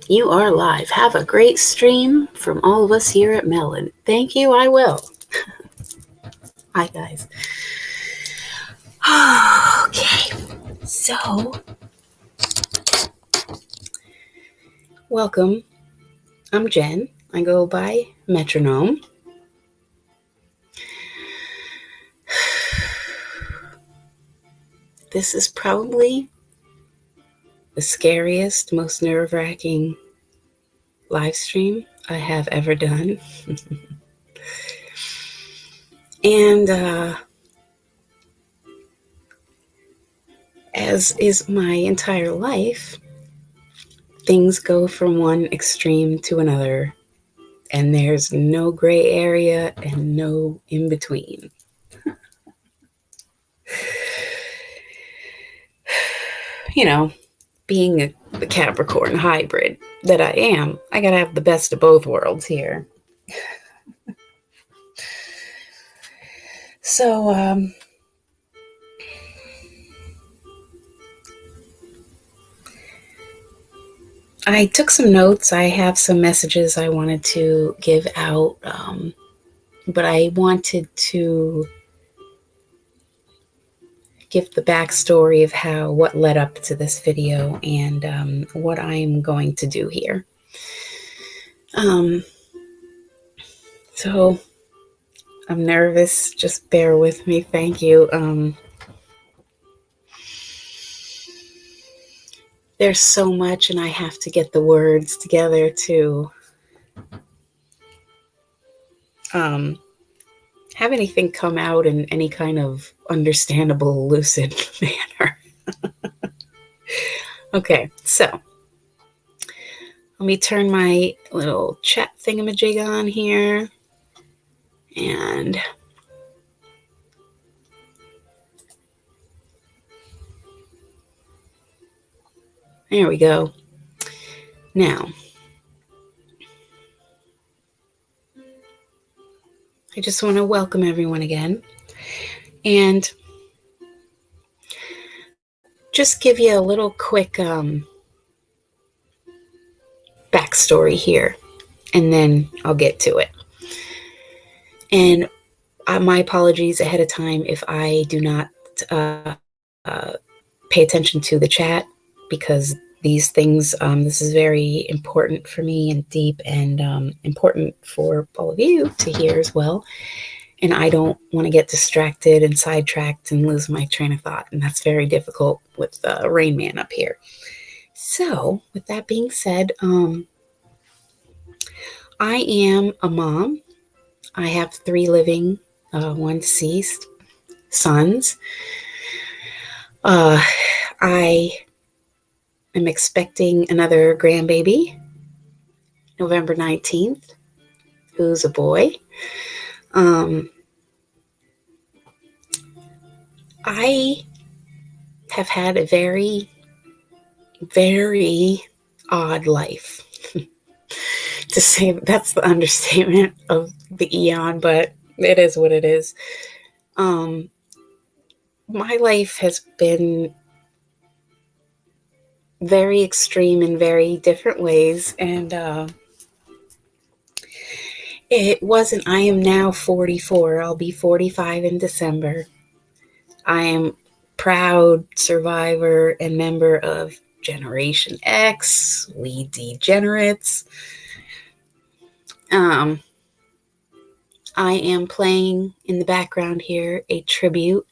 You are live. Have a great stream from all of us here at Melon. Thank you, I will. Hi, guys. Okay, so welcome. I'm Jen. I go by Metronome. This is probably the scariest, most nerve-wracking live stream I have ever done. And as is my entire life, things go from one extreme to another, and there's no gray area and no in between. You know, being the Capricorn hybrid that I am, I gotta have the best of both worlds here. So, I took some notes. I have some messages I wanted to give out, but I wanted to give the backstory of what led up to this video and what I'm going to do here. So I'm nervous. Just bear with me. Thank you. There's so much, and I have to get the words together to have anything come out in any kind of understandable, lucid manner. Okay, so let me turn my little chat thingamajig on here. And there we go. Now, I just want to welcome everyone again and just give you a little quick backstory here, and then I'll get to it. And my apologies ahead of time if I do not pay attention to the chat, because these things, this is very important for me and deep and important for all of you to hear as well. And I don't want to get distracted and sidetracked and lose my train of thought. And that's very difficult with Rain Man up here. So with that being said, I am a mom. I have 3 living, 1 deceased sons. I am expecting another grandbaby, November 19th, who's a boy. I have had a very, very odd life. To say that's the understatement of the eon, but it is what it is. My life has been very extreme in very different ways, and it wasn't. I am now 44. I'll be 45 in December. I am proud survivor and member of Generation X, we degenerates. I am playing in the background here a tribute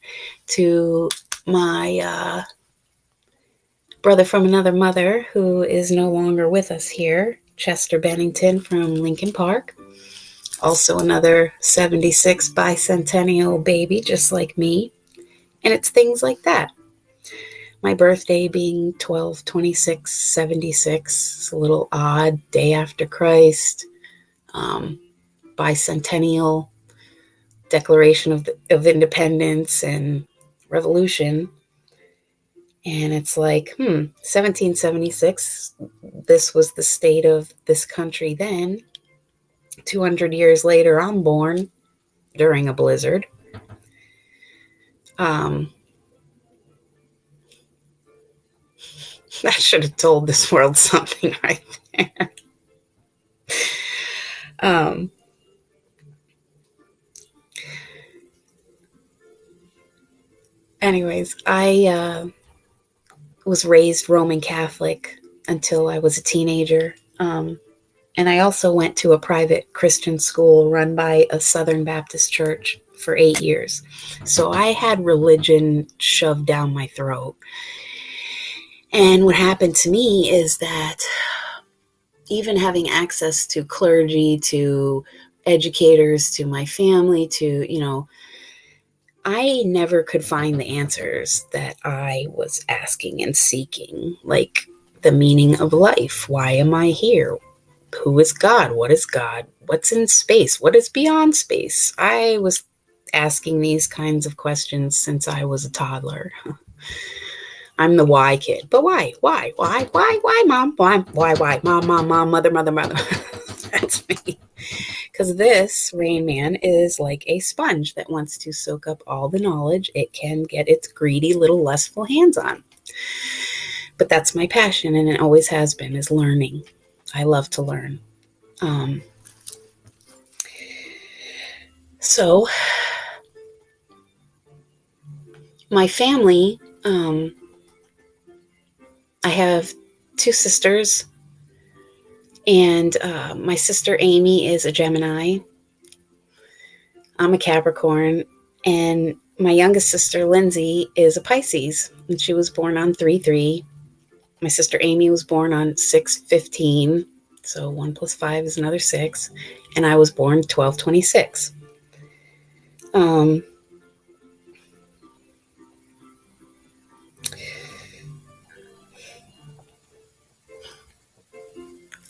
to my brother from another mother who is no longer with us here, Chester Bennington from Lincoln Park. Also another 76 bicentennial baby, just like me. And it's things like that. My birthday being 12/26/76, it's a little odd, day after Christ, bicentennial, Declaration of Independence and Revolution. And it's like, 1776, this was the state of this country then. 200 years later, I'm born during a blizzard. That should have told this world something right there. Um, anyways, I was raised Roman Catholic until I was a teenager. And I also went to a private Christian school run by a Southern Baptist church for 8 years. So I had religion shoved down my throat. And what happened to me is that even having access to clergy, to educators, to my family, to, I never could find the answers that I was asking and seeking, like the meaning of life. Why am I here? Who is God? What is God? What's in space? What is beyond space? I was asking these kinds of questions since I was a toddler. I'm the why kid. But why? Why, mom? Why? Mom, mother. That's me. Because this Rain Man is like a sponge that wants to soak up all the knowledge it can get its greedy little lustful hands on. But that's my passion, and it always has been, is learning. I love to learn. So my family, I have 2 sisters, and my sister Amy is a Gemini. I'm a Capricorn, and my youngest sister Lindsay is a Pisces, and she was born on 3/3. My sister Amy was born on 6/15, so 1 + 5 is another 6, and I was born 12/26.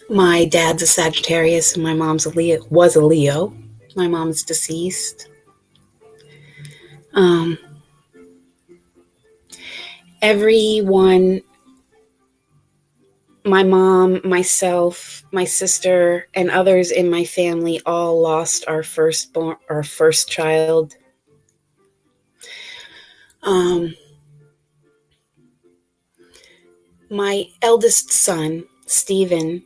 My dad's a Sagittarius, and my mom's was a Leo. My mom's deceased. Everyone, my mom, myself, my sister, and others in my family all lost our first child. My eldest son, Stephen,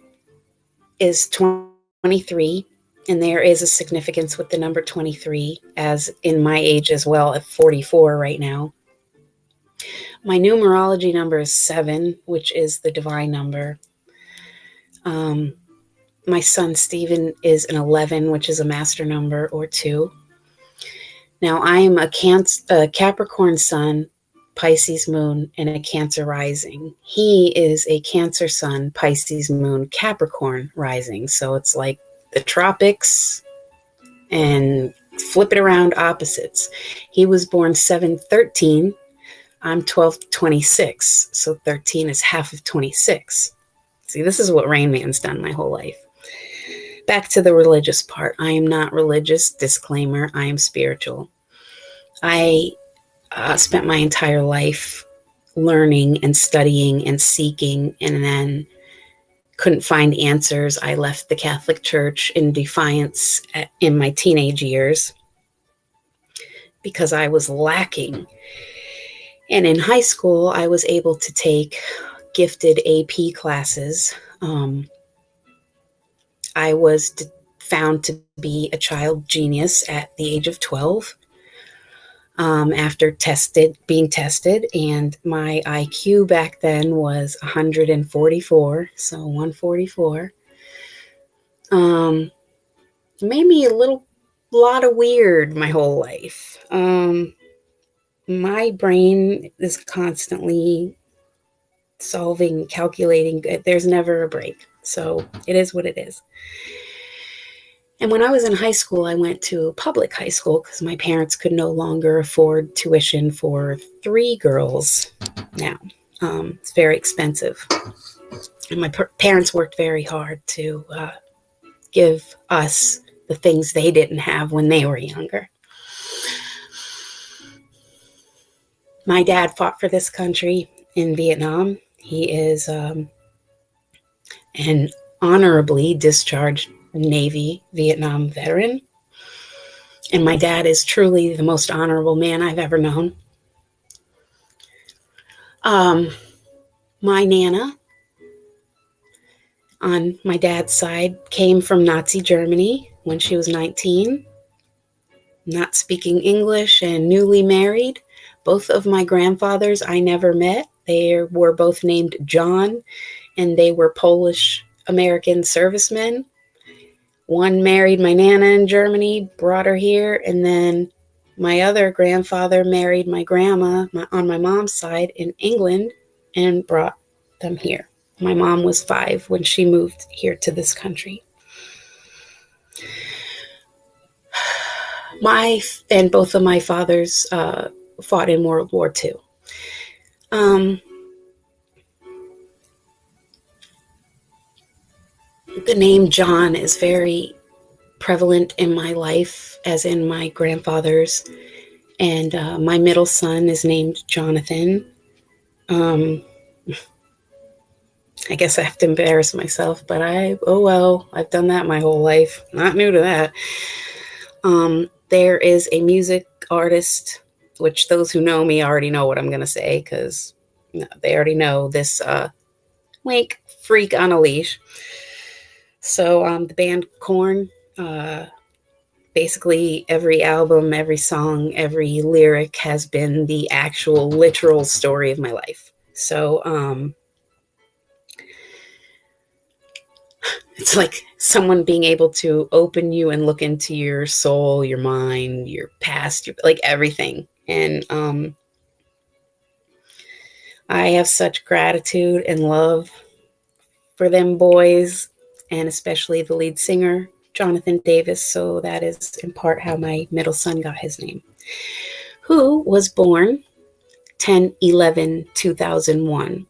is 23, and there is a significance with the number 23, as in my age as well, at 44 right now. My numerology number is 7, which is the divine number. My son Stephen is an 11, which is a master number, or 2. Now I am a Capricorn sun, Pisces moon, and a Cancer rising. He is a Cancer sun, Pisces moon, Capricorn rising. So it's like the tropics and flip it around opposites. He was born 7/13. I'm 12/26. So 13 is half of 26. See, this is what Rain Man's done my whole life. Back to the religious part. I am not religious. Disclaimer, I am spiritual. I spent my entire life learning and studying and seeking, and then couldn't find answers. I left the Catholic Church in defiance in my teenage years because I was lacking. And in high school, I was able to take gifted AP classes. I was found to be a child genius at the age of 12. After being tested, and my IQ back then was 144, so 144. Made me a lot of weird my whole life. My brain is constantly solving, calculating. There's never a break. So it is what it is. And when I was in high school, I went to public high school because my parents could no longer afford tuition for 3 girls now. It's very expensive. And my parents worked very hard to give us the things they didn't have when they were younger. My dad fought for this country in Vietnam. He is an honorably discharged Navy Vietnam veteran. And my dad is truly the most honorable man I've ever known. My Nana, on my dad's side, came from Nazi Germany when she was 19, not speaking English and newly married. Both of my grandfathers I never met. They were both named John, and they were Polish American servicemen. One married my Nana in Germany, brought her here, and then my other grandfather married my grandma on my mom's side in England and brought them here. My mom was 5 when she moved here to this country. And both of my fathers fought in World War II. The name John is very prevalent in my life, as in my grandfather's. And my middle son is named Jonathan. I guess I have to embarrass myself, but I've done that my whole life. Not new to that. There is a music artist, which those who know me already know what I'm going to say, because they already know this wink freak on a leash. So the band Korn, basically every album, every song, every lyric has been the actual literal story of my life. So it's like someone being able to open you and look into your soul, your mind, your past, like everything. And I have such gratitude and love for them boys, and especially the lead singer, Jonathan Davis. So that is in part how my middle son got his name, who was born 10/11/2001.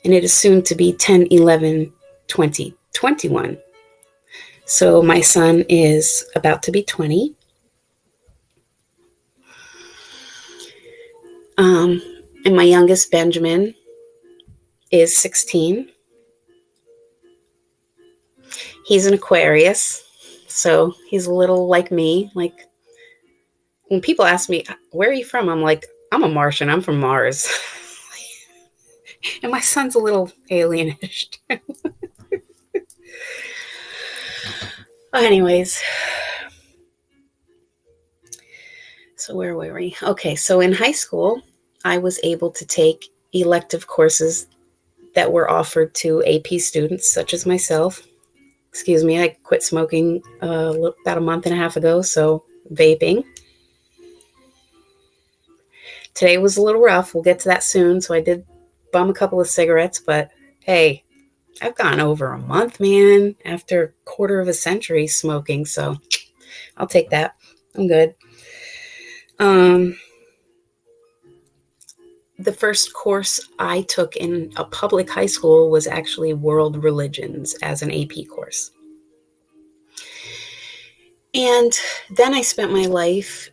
And it is soon to be 10/11/2021. So my son is about to be 20. And my youngest, Benjamin, is 16. He's an Aquarius, so he's a little like me. Like, when people ask me, where are you from? I'm like, I'm a Martian. I'm from Mars. And my son's a little alienish too. Anyways, so where were we? Okay, so in high school, I was able to take elective courses that were offered to AP students, such as myself. Excuse me, I quit smoking about a month and a half ago, so vaping. Today was a little rough. We'll get to that soon. So I did bum a couple of cigarettes, but hey, I've gone over a month, man, after a quarter of a century smoking. So I'll take that. I'm good. The first course I took in a public high school was actually world religions as an AP course. And then I spent my life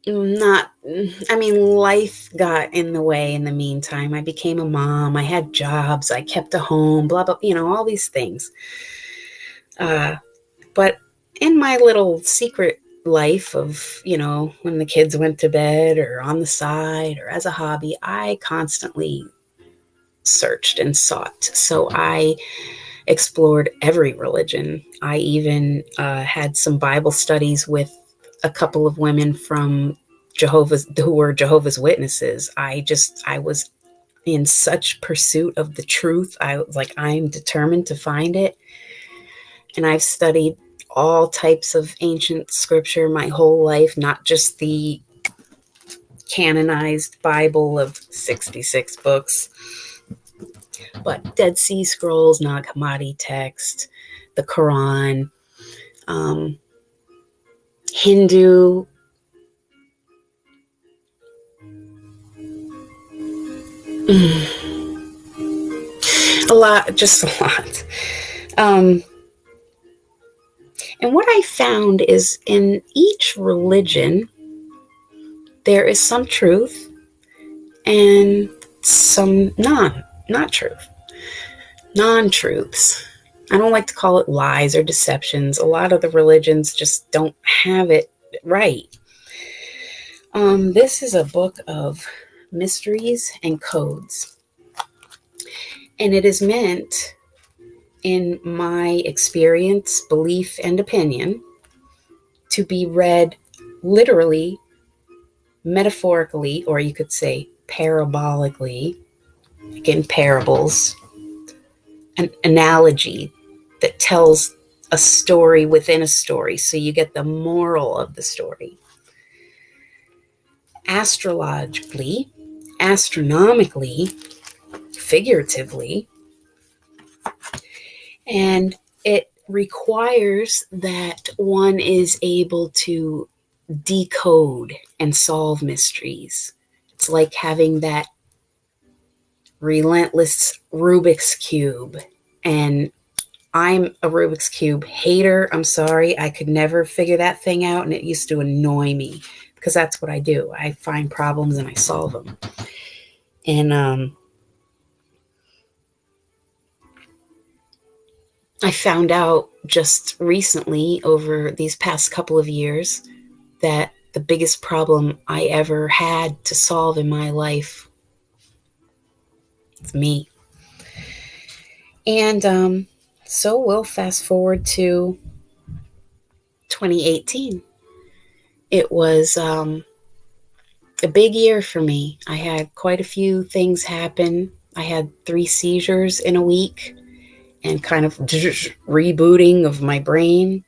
life got in the way in the meantime. I became a mom. I had jobs. I kept a home, blah, blah, all these things. But in my little secret life of, when the kids went to bed or on the side or as a hobby, I constantly searched and sought. So I explored every religion. I even had some Bible studies with a couple of women from who were Jehovah's Witnesses. I was in such pursuit of the truth. I was like, I'm determined to find it. And I've studied all types of ancient scripture my whole life, not just the canonized Bible of 66 books, but Dead Sea Scrolls, Nag Hammadi text, the Quran, Hindu, just a lot. And what I found is in each religion, there is some truth and some not truth, non-truths. I don't like to call it lies or deceptions. A lot of the religions just don't have it right. This is a book of mysteries and codes. And it is meant, in my experience, belief, and opinion, to be read literally, metaphorically, or you could say parabolically, like in parables, an analogy that tells a story within a story, so you get the moral of the story. Astrologically, astronomically, figuratively, and it requires that one is able to decode and solve mysteries. It's like having that relentless Rubik's Cube. And I'm a Rubik's Cube hater. I'm sorry. I could never figure that thing out, and it used to annoy me because that's what I do. I find problems and I solve them. And I found out just recently, over these past couple of years, that the biggest problem I ever had to solve in my life is me. And so we'll fast forward to 2018. It was a big year for me. I had quite a few things happen. I had 3 seizures in a week and kind of rebooting of my brain.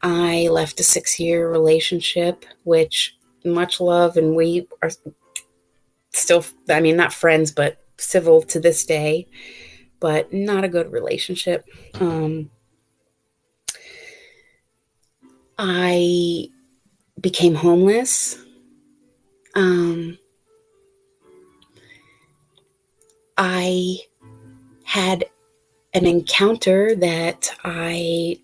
I left a 6-year relationship, which, much love, and we are still, I mean, not friends, but civil to this day, but not a good relationship. I became homeless. Um, I had an encounter that I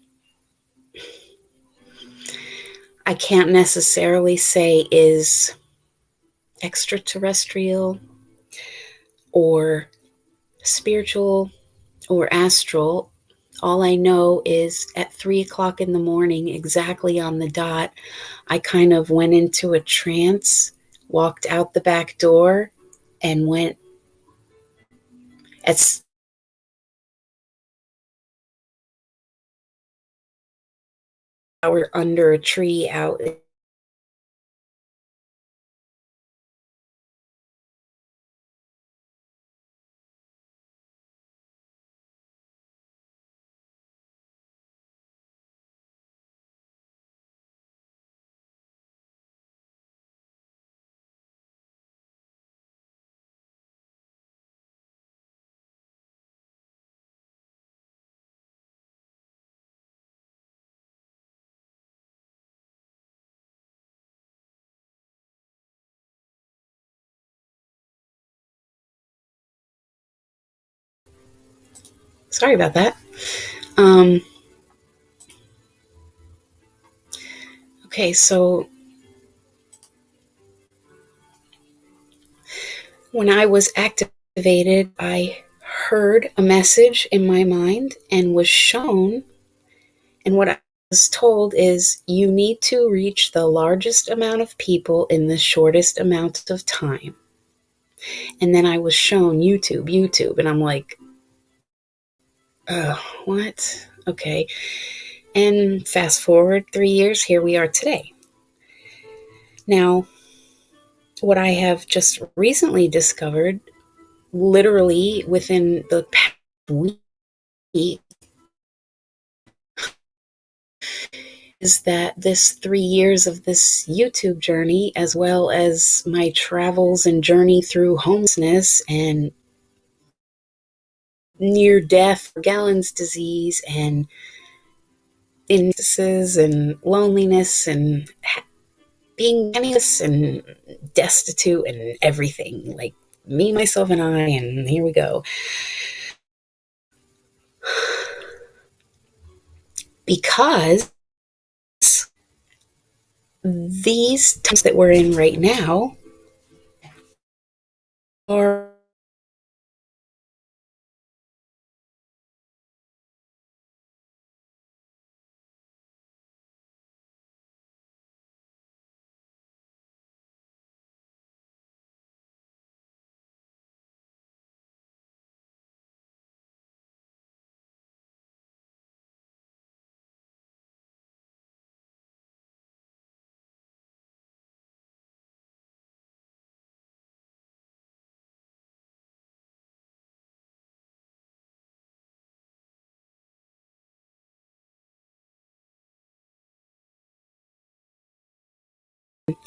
can't necessarily say is extraterrestrial or spiritual or astral. All I know is at 3 o'clock in the morning, exactly on the dot, I kind of went into a trance, walked out the back door, and went at hour under a tree out. Sorry about that. Um, okay, so when I was activated, I heard a message in my mind and was shown. And what I was told is, you need to reach the largest amount of people in the shortest amount of time. And then I was shown YouTube. And I'm like, what? Okay. And fast forward 3 years, here we are today. Now, what I have just recently discovered, literally within the past week, is that this 3 years of this YouTube journey, as well as my travels and journey through homelessness and near death, Gallen's disease, and instances and loneliness and being penniless and destitute and everything, like me, myself, and I, and here we go. Because these times that we're in right now are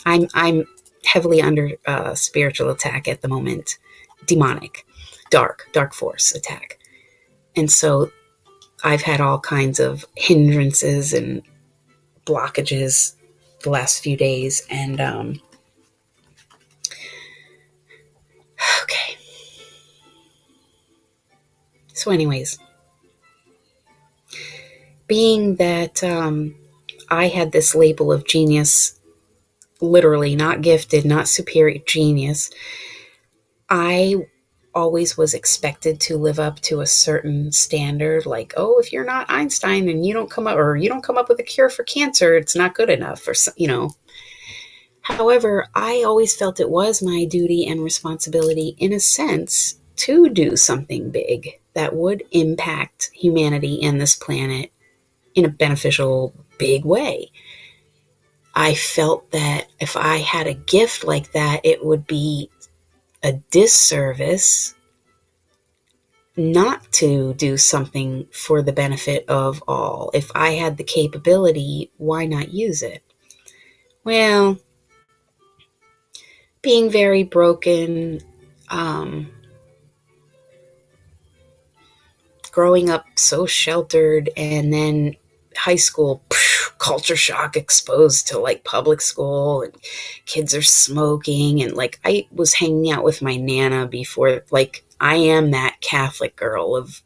I'm heavily under spiritual attack at the moment, demonic, dark force attack, and so I've had all kinds of hindrances and blockages the last few days, and okay. So, anyways, being that I had this label of genius, literally not gifted, not superior, genius, I always was expected to live up to a certain standard, like, oh, if you're not Einstein and you don't come up, or you don't come up with a cure for cancer, it's not good enough, or However, I always felt it was my duty and responsibility, in a sense, to do something big that would impact humanity and this planet in a beneficial, big way. I felt that if I had a gift like that, it would be a disservice not to do something for the benefit of all. If I had the capability, why not use it? Well, being very broken, um, growing up so sheltered, and then high school, culture shock, exposed to like public school, and kids are smoking, and like I was hanging out with my nana before, like I am that Catholic girl of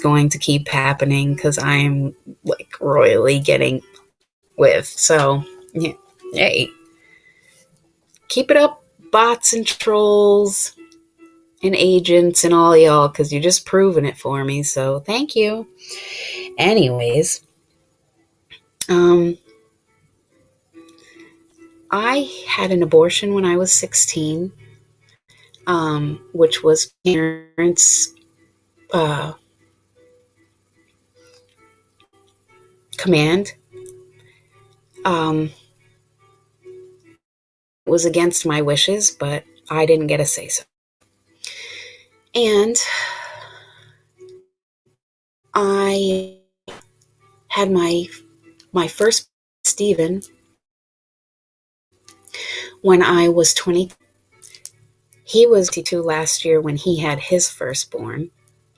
going to keep happening because I'm like royally getting with. So, yeah, hey, keep it up, bots and trolls and agents and all y'all, because you're just proving it for me. So, thank you. Anyways, um, I had an abortion when I was 16, which was parents' uh, command. It was against my wishes, but I didn't get a say so. And I had my first Stephen when I was 20. He was 22 last year when he had his firstborn,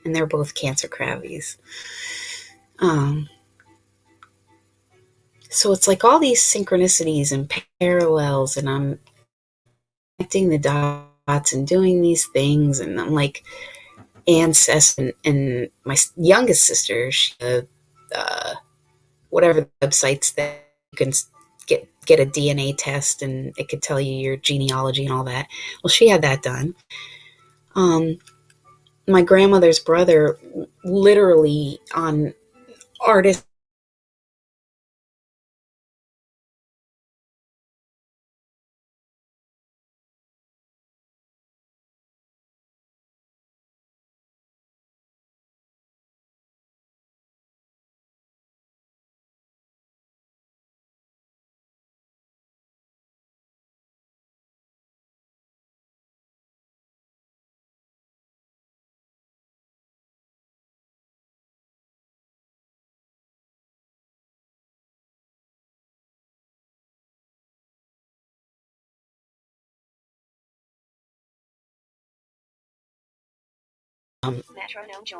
and they're both cancer cravies. Um, so it's like all these synchronicities and parallels, and I'm connecting the dots and doing these things, and I'm like ancestor, and my youngest sister, she, whatever the websites that you can get a DNA test and it could tell you your genealogy and all that. Well, she had that done. Um, my grandmother's brother, literally on artist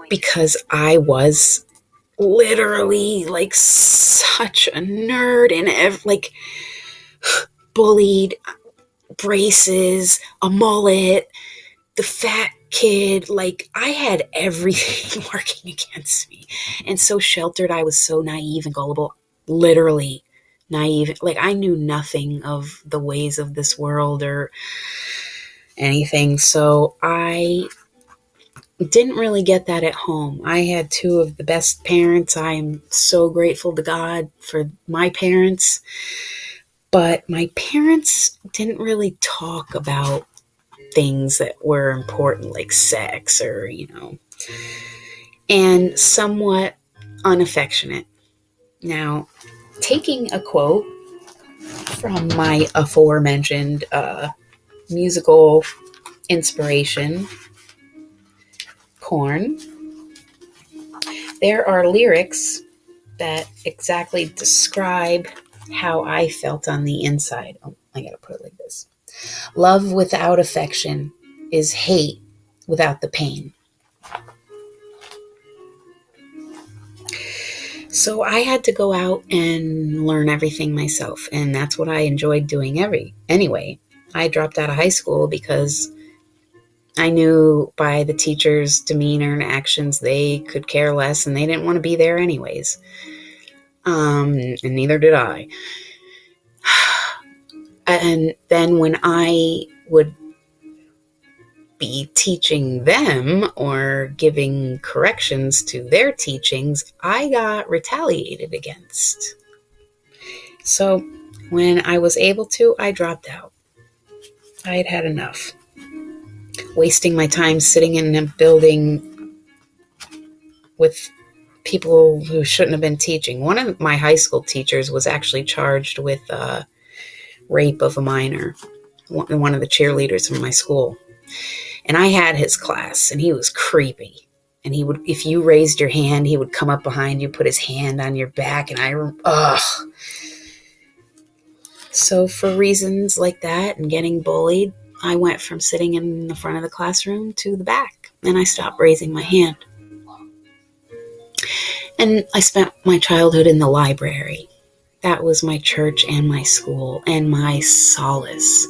because I was literally like such a nerd and like bullied, braces, a mullet, the fat kid. Like I had everything working against me, and so sheltered. I was so naive and gullible, literally naive. Like I knew nothing of the ways of this world or anything. So I Didn't really get that at home. I had two of the best parents. I am so grateful to God for my parents. But my parents didn't really talk about things that were important, like sex or, and somewhat unaffectionate. Now, taking a quote from my aforementioned musical inspiration, Corn, there are lyrics that exactly describe how I felt on the inside. Oh, I gotta put it like this. Love without affection is hate without the pain. So I had to go out and learn everything myself, and that's what I enjoyed doing anyway. I dropped out of high school because I knew by the teachers' demeanor and actions they could care less and they didn't want to be there anyways. And neither did I. And then when I would be teaching them or giving corrections to their teachings, I got retaliated against. So when I was able to, I dropped out. I had had enough. Wasting my time sitting in a building with people who shouldn't have been teaching. One of my high school teachers was actually charged with rape of a minor, one of the cheerleaders from my school. And I had his class, and he was creepy. And he would, if you raised your hand, he would come up behind you, put his hand on your back, and ugh. So for reasons like that and getting bullied, I went from sitting in the front of the classroom to the back, and I stopped raising my hand. And I spent my childhood in the library. That was my church and my school and my solace.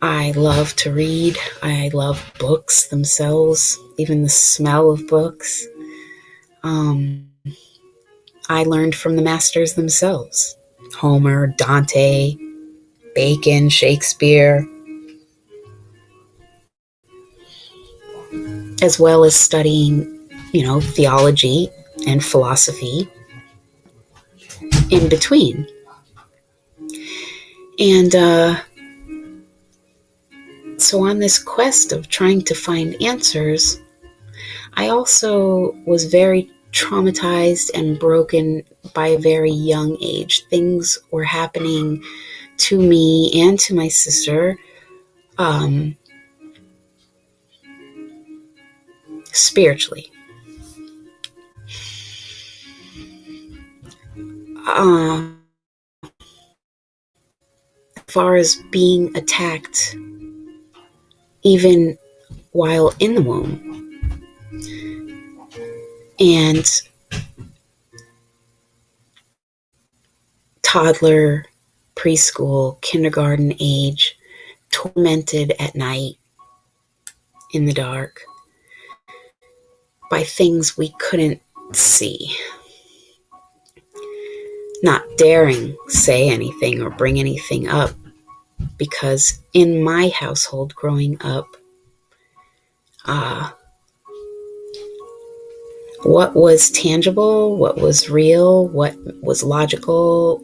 I love to read. I love books themselves, even the smell of books. I learned from the masters themselves. Homer, Dante, Bacon, Shakespeare, as well as studying, theology and philosophy in between. And so on this quest of trying to find answers, I also was very traumatized and broken by a very young age. Things were happening to me and to my sister spiritually. As far as being attacked, even while in the womb, and toddler, preschool, kindergarten age, tormented at night in the dark by things we couldn't see. Not daring say anything or bring anything up, because in my household growing up, what was tangible, what was real, what was logical,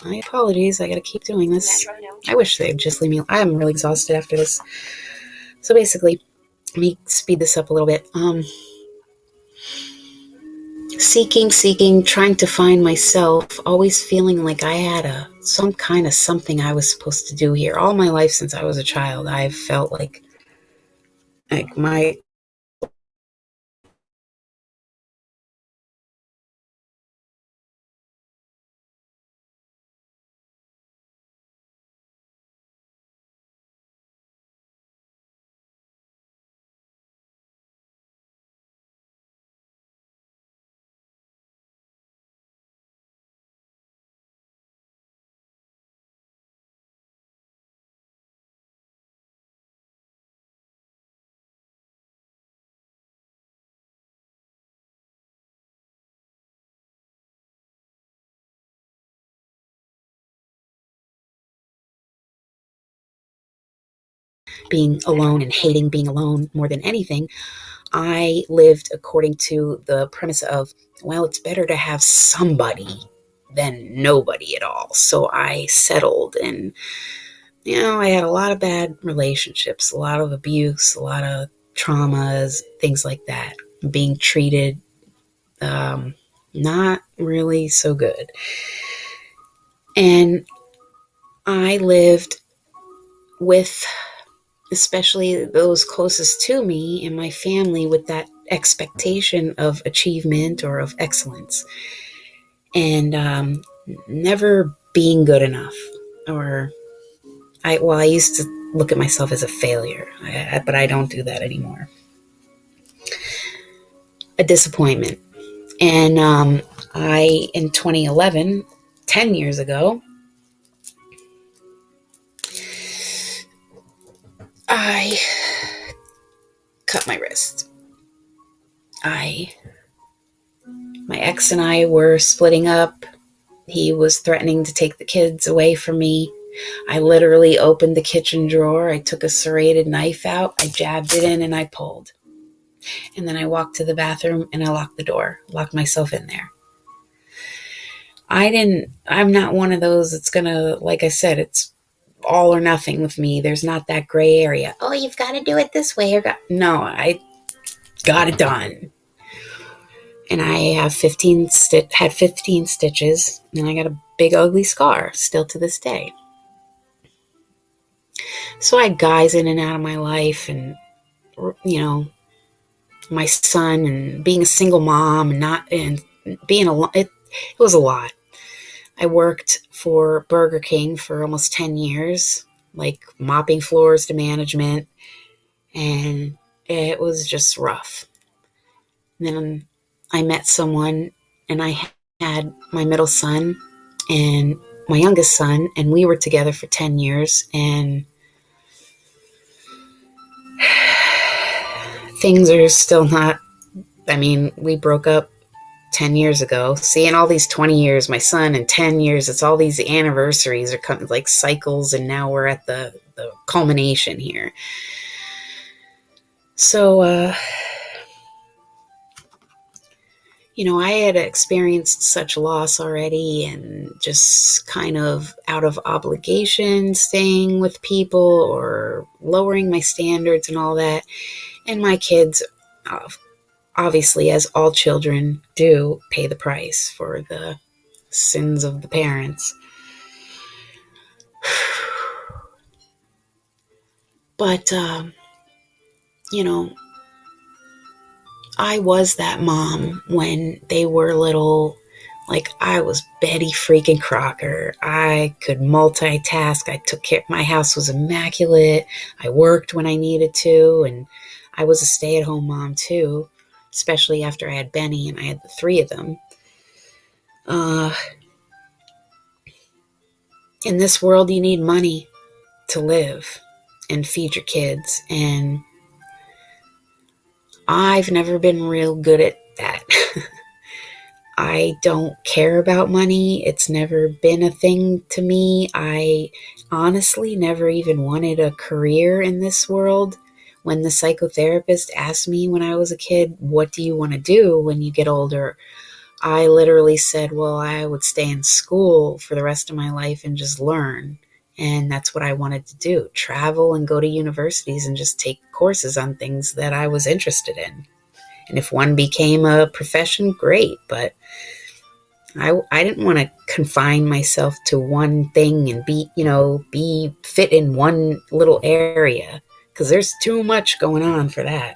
my apologies, I gotta keep doing this. I wish they'd just leave me. I'm really exhausted after this. So basically, let me speed this up a little bit. Seeking, trying to find myself, always feeling like I had some kind of something I was supposed to do here. All my life since I was a child, I've felt like my being alone and hating being alone more than anything, I lived according to the premise of, well, it's better to have somebody than nobody at all. So I settled, and, I had a lot of bad relationships, a lot of abuse, a lot of traumas, things like that. Being treated not really so good. And I lived with, especially those closest to me in my family, with that expectation of achievement or of excellence, and never being good enough. Or I used to look at myself as a failure, but I don't do that anymore. A disappointment. And in 2011, 10 years ago, I cut my wrist. My ex and I were splitting up. He was threatening to take the kids away from me. I literally opened the kitchen drawer. I took a serrated knife out. I jabbed it in and I pulled. And then I walked to the bathroom and I locked the door, locked myself in there. I'm not one of those that's gonna, like I said, it's all or nothing with me. There's not that gray area. Oh, you've got to do it this way. No, I got it done. And I had 15 stitches, and I got a big ugly scar still to this day. So I had guys in and out of my life, and, my son, and being a single mom, and being it was a lot. I worked for Burger King for almost 10 years, like mopping floors to management, and it was just rough. And then I met someone, and I had my middle son and my youngest son, and we were together for 10 years, and things are still not, we broke up 10 years ago. See, in all these 20 years, my son, in 10 years, it's all these anniversaries are coming like cycles, and now we're at the culmination here. So, I had experienced such loss already, and just kind of out of obligation staying with people or lowering my standards and all that. And my kids, obviously, as all children do, pay the price for the sins of the parents. But, I was that mom when they were little. Like, I was Betty freaking Crocker. I could multitask. I took care. My house was immaculate. I worked when I needed to, and I was a stay-at-home mom too, especially after I had Benny and I had the three of them. In this world, you need money to live and feed your kids, and I've never been real good at that. I don't care about money. It's never been a thing to me. I honestly never even wanted a career in this world. When the psychotherapist asked me when I was a kid, what do you want to do when you get older? I literally said, well, I would stay in school for the rest of my life and just learn. And that's what I wanted to do, travel and go to universities and just take courses on things that I was interested in. And if one became a profession, great. But I didn't want to confine myself to one thing and be fit in one little area, because there's too much going on for that.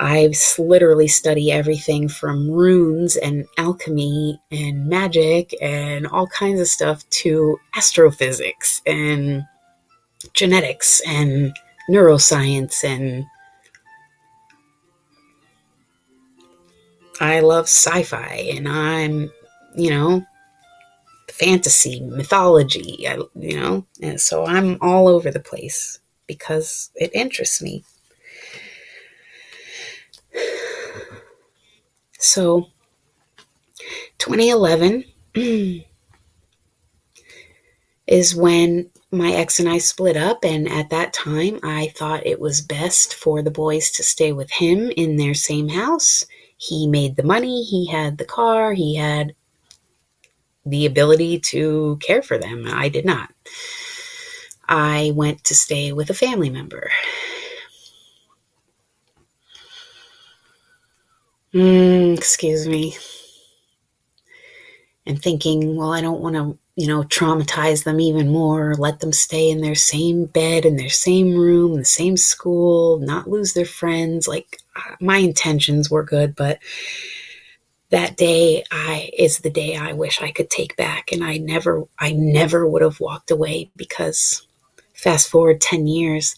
I literally study everything from runes and alchemy and magic and all kinds of stuff to astrophysics and genetics and neuroscience, and I love sci-fi, and I'm, fantasy, mythology, and so I'm all over the place because it interests me. So 2011 is when my ex and I split up, and at that time, I thought it was best for the boys to stay with him in their same house. He made the money, he had the car, he had the ability to care for them. I did not. I went to stay with a family member. Excuse me. And thinking, well, I don't want to, traumatize them even more, let them stay in their same bed, in their same room, the same school, not lose their friends. Like, my intentions were good, but that day is the day I wish I could take back. And I never would have walked away, because fast forward 10 years,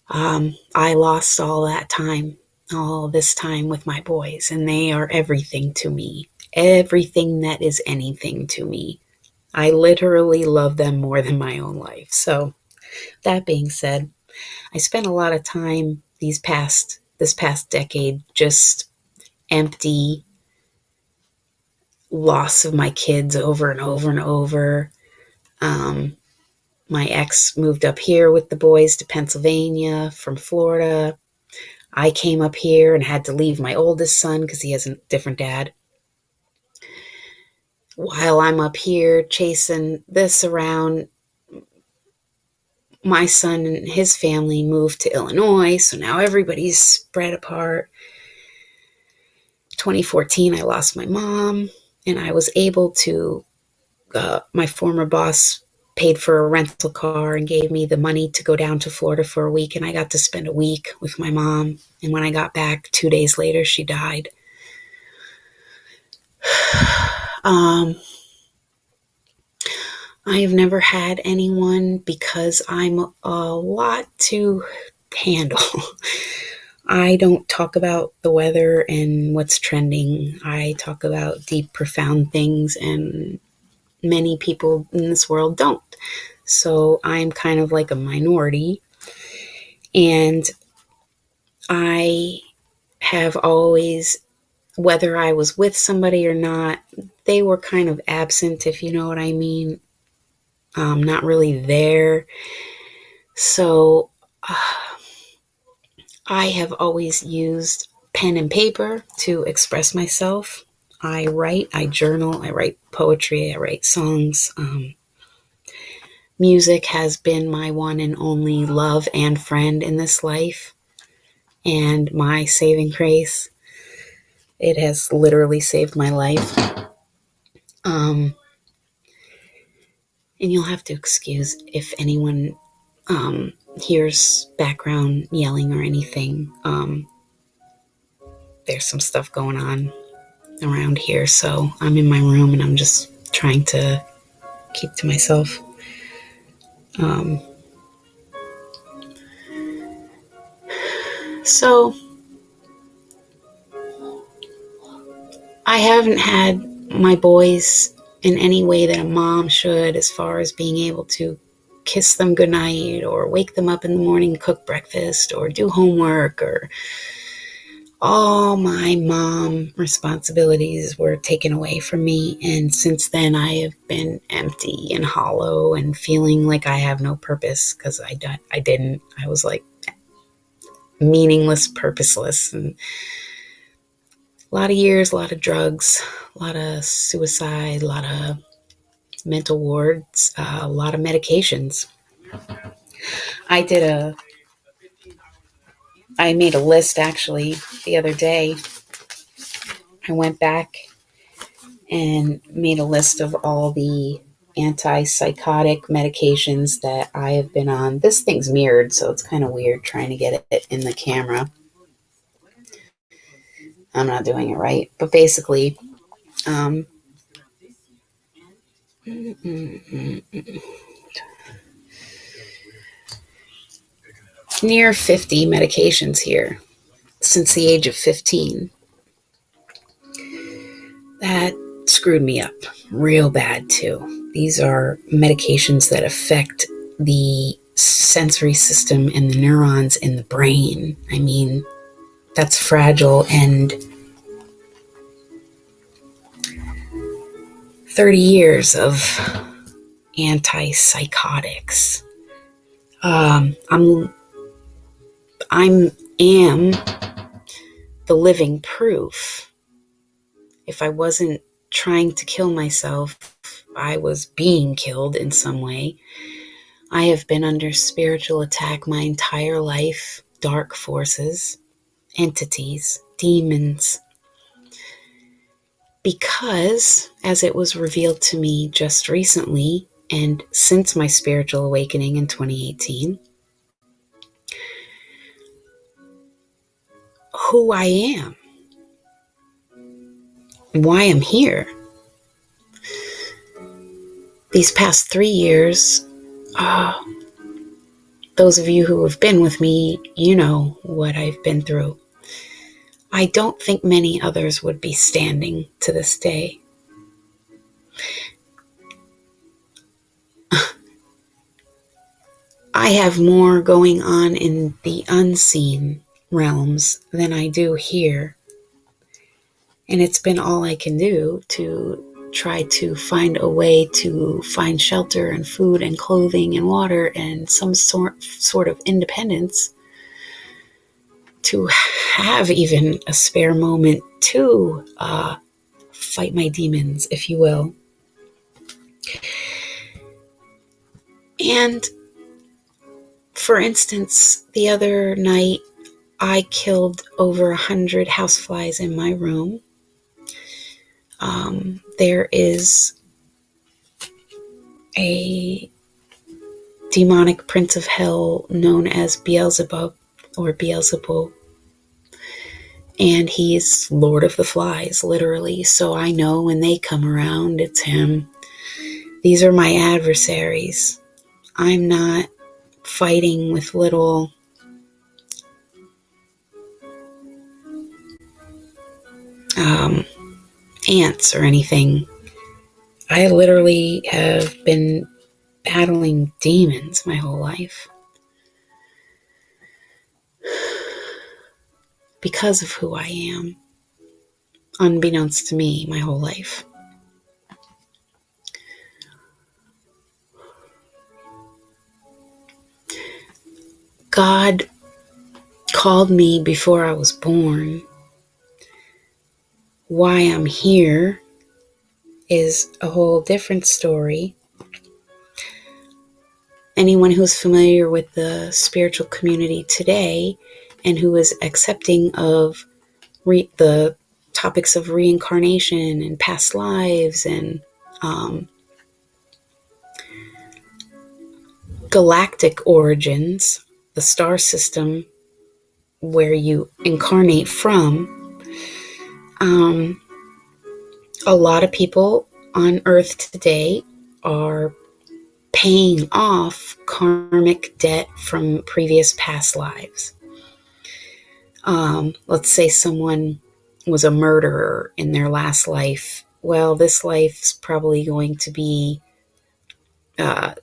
I lost all this time with my boys, and they are everything to me. Everything that is anything to me. I literally love them more than my own life. So, that being said, I spent a lot of time this past decade just empty loss of my kids over and over and over. My ex moved up here with the boys to Pennsylvania from Florida. I came up here and had to leave my oldest son because he has a different dad. While I'm up here chasing this around, my son and his family moved to Illinois, so now everybody's spread apart. 2014, I lost my mom, and I was able to, my former boss paid for a rental car and gave me the money to go down to Florida for a week, and I got to spend a week with my mom. And when I got back 2 days later, she died. I have never had anyone, because I'm a lot to handle. I don't talk about the weather and what's trending. I talk about deep, profound things, and many people in this world don't. So I'm kind of like a minority. And I have always, whether I was with somebody or not, they were kind of absent, if you know what I mean. Not really there. So I have always used pen and paper to express myself. I write, I journal, I write poetry, I write songs. Music has been my one and only love and friend in this life, and my saving grace. It has literally saved my life. And you'll have to excuse if anyone hears background yelling or anything. There's some stuff going on around here, so I'm in my room and I'm just trying to keep to myself. So I haven't had my boys in any way that a mom should, as far as being able to kiss them goodnight or wake them up in the morning, cook breakfast or do homework, or all my mom responsibilities were taken away from me. And since then, I have been empty and hollow and feeling like I have no purpose, because I didn't. I was like meaningless, purposeless, and a lot of years, a lot of drugs, a lot of suicide, a lot of mental wards, a lot of medications. I made a list actually the other day. I went back and made a list of all the antipsychotic medications that I have been on. This thing's mirrored, so it's kind of weird trying to get it in the camera. I'm not doing it right. But basically, near 50 medications here since the age of 15. That screwed me up real bad too. These are medications that affect the sensory system and the neurons in the brain. I mean, that's fragile, and 30 years of antipsychotics. I'm am the living proof. If I wasn't trying to kill myself, I was being killed in some way. I have been under spiritual attack my entire life. Dark forces, entities, demons. Because, as it was revealed to me just recently, and since my spiritual awakening in 2018, who I am, why I'm here. These past 3 years, those of you who have been with me, you know what I've been through. I don't think many others would be standing to this day. I have more going on in the unseen realms than I do here. And it's been all I can do to try to find a way to find shelter and food and clothing and water and some sort of independence, to have even a spare moment to fight my demons, if you will. And for instance, the other night, I killed over 100 houseflies in my room. There is a demonic prince of hell known as Beelzebub or Beelzebul. And he's Lord of the Flies, literally. So I know when they come around, it's him. These are my adversaries. I'm not fighting with little ants or anything. I literally have been battling demons my whole life because of who I am, unbeknownst to me, my whole life. God called me before I was born. Why I'm here is a whole different story. Anyone who's familiar with the spiritual community today and who is accepting of the topics of reincarnation and past lives and galactic origins, the star system where you incarnate from, a lot of people on Earth today are paying off karmic debt from previous past lives. Let's say someone was a murderer in their last life. Well, this life's probably going to be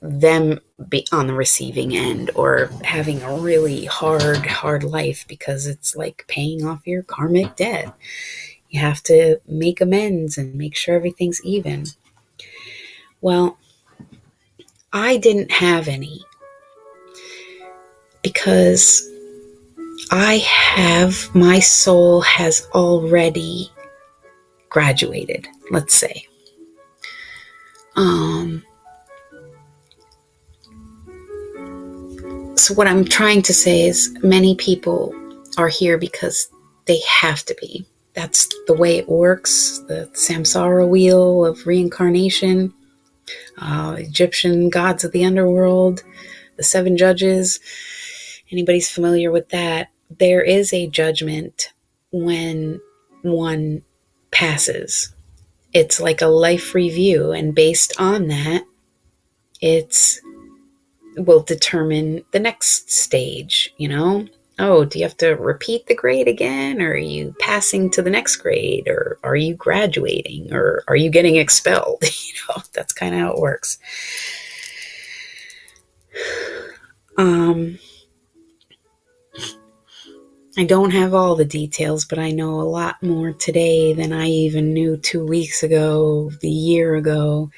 them be on the receiving end or having a really hard life, because it's like paying off your karmic debt. You have to make amends and make sure everything's even. Well, I didn't have any, because my soul has already graduated, let's say. So what I'm trying to say is many people are here because they have to be. That's the way it works. The samsara wheel of reincarnation, Egyptian gods of the underworld, the 7 judges. Anybody's familiar with that? There is a judgment when one passes. It's like a life review, and based on that, it will determine the next stage, Oh, do you have to repeat the grade again? Or are you passing to the next grade? Or are you graduating? Or are you getting expelled? That's kind of how it works. I don't have all the details, but I know a lot more today than I even knew 2 weeks ago, the year ago.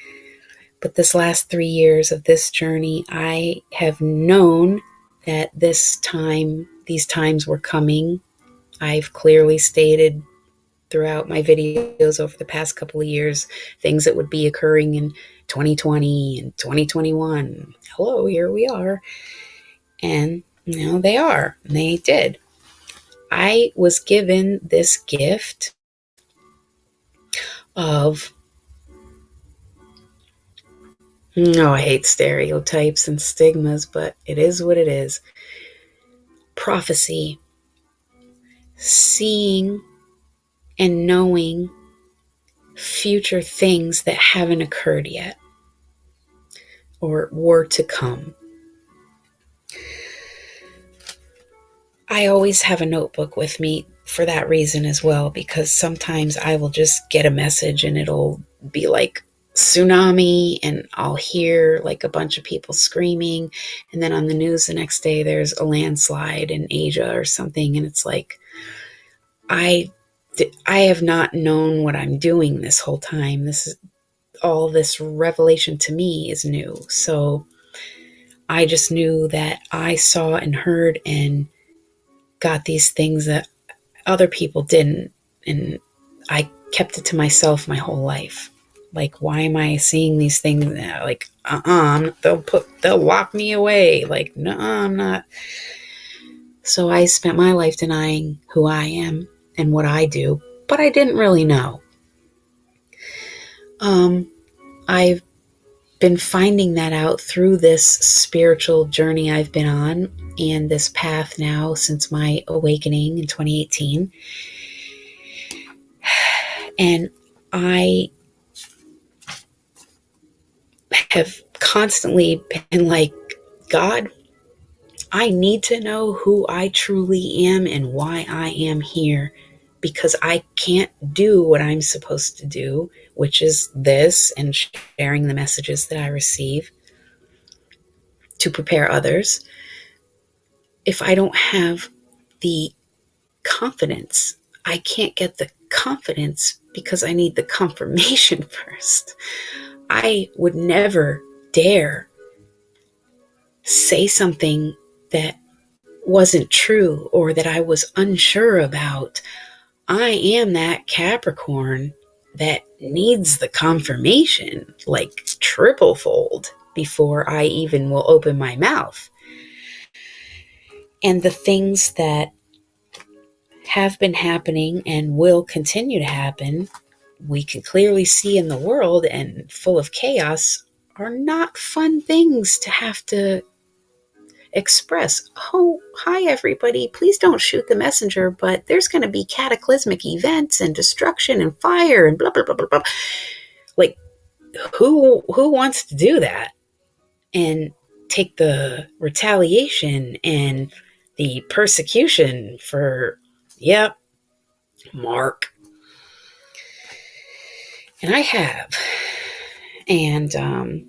But this last 3 years of this journey, I have known that these times were coming. I've clearly stated throughout my videos over the past couple of years things that would be occurring in 2020 and 2021. Hello, here we are. And, they are. And they did. I was given this gift of, I hate stereotypes and stigmas, but it is what it is. Prophecy. Seeing and knowing future things that haven't occurred yet or were to come. I always have a notebook with me for that reason as well, because sometimes I will just get a message and it'll be like tsunami, and I'll hear like a bunch of people screaming, and then on the news the next day there's a landslide in Asia or something, and it's like, I have not known what I'm doing this whole time. This revelation to me is new. So I just knew that I saw and heard and got these things that other people didn't. And I kept it to myself my whole life. Like, why am I seeing these things? Like, they'll lock me away. Like, no, I'm not. So I spent my life denying who I am and what I do, but I didn't really know. I've been finding that out through this spiritual journey I've been on and this path now since my awakening in 2018. And I have constantly been like, God, I need to know who I truly am and why I am here, because I can't do what I'm supposed to do, which is this and sharing the messages that I receive to prepare others, if I don't have the confidence. I can't get the confidence because I need the confirmation first. I would never dare say something that wasn't true or that I was unsure about. I am that Capricorn that needs the confirmation, like triple fold, before I even will open my mouth. And the things that have been happening and will continue to happen, we can clearly see in the world and full of chaos, are not fun things to have to express. Oh, hi everybody, please don't shoot the messenger, but there's going to be cataclysmic events and destruction and fire and blah blah blah blah blah. Like, who wants to do that and take the retaliation and the persecution for, yep, Mark? And I have, and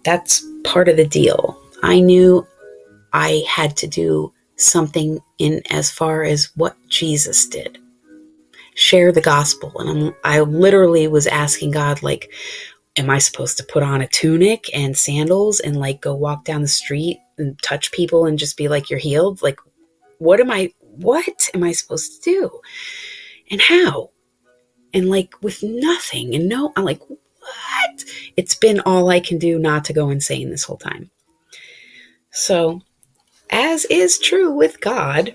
that's part of the deal. I knew I had to do something in as far as what Jesus did. Share the gospel. And I literally was asking God, like, am I supposed to put on a tunic and sandals and like go walk down the street and touch people and just be like, you're healed? Like, what am I supposed to do? And how? And like with nothing and no, I'm like, what? It's been all I can do not to go insane this whole time. So, as is true with God,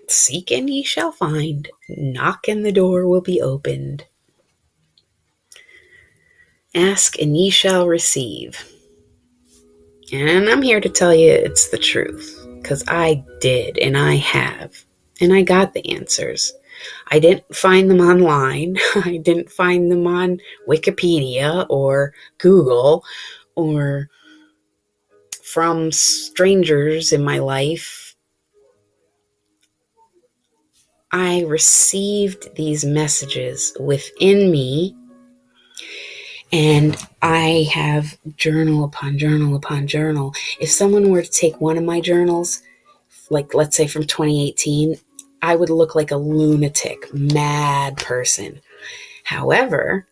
seek and ye shall find, knock and the door will be opened. Ask and ye shall receive. And I'm here to tell you it's the truth, because I did and I have, and I got the answers. I didn't find them online. I didn't find them on Wikipedia or Google or from strangers in my life. I received these messages within me, and I have journal upon journal upon journal. If someone were to take one of my journals, like let's say from 2018, I would look like a lunatic, mad person. However,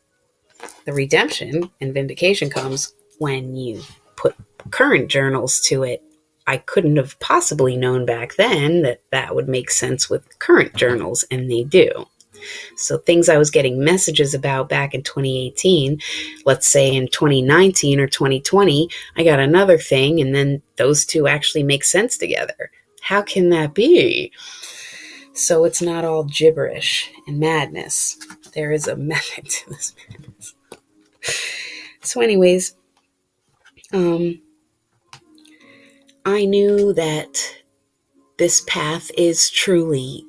The redemption and vindication comes when you put current journals to it. I couldn't have possibly known back then that that would make sense with current journals, and they do. So things I was getting messages about back in 2018, let's say in 2019 or 2020, I got another thing, and then those two actually make sense together. How can that be? So it's not all gibberish and madness. There is a method to this madness. So anyways, I knew that this path is truly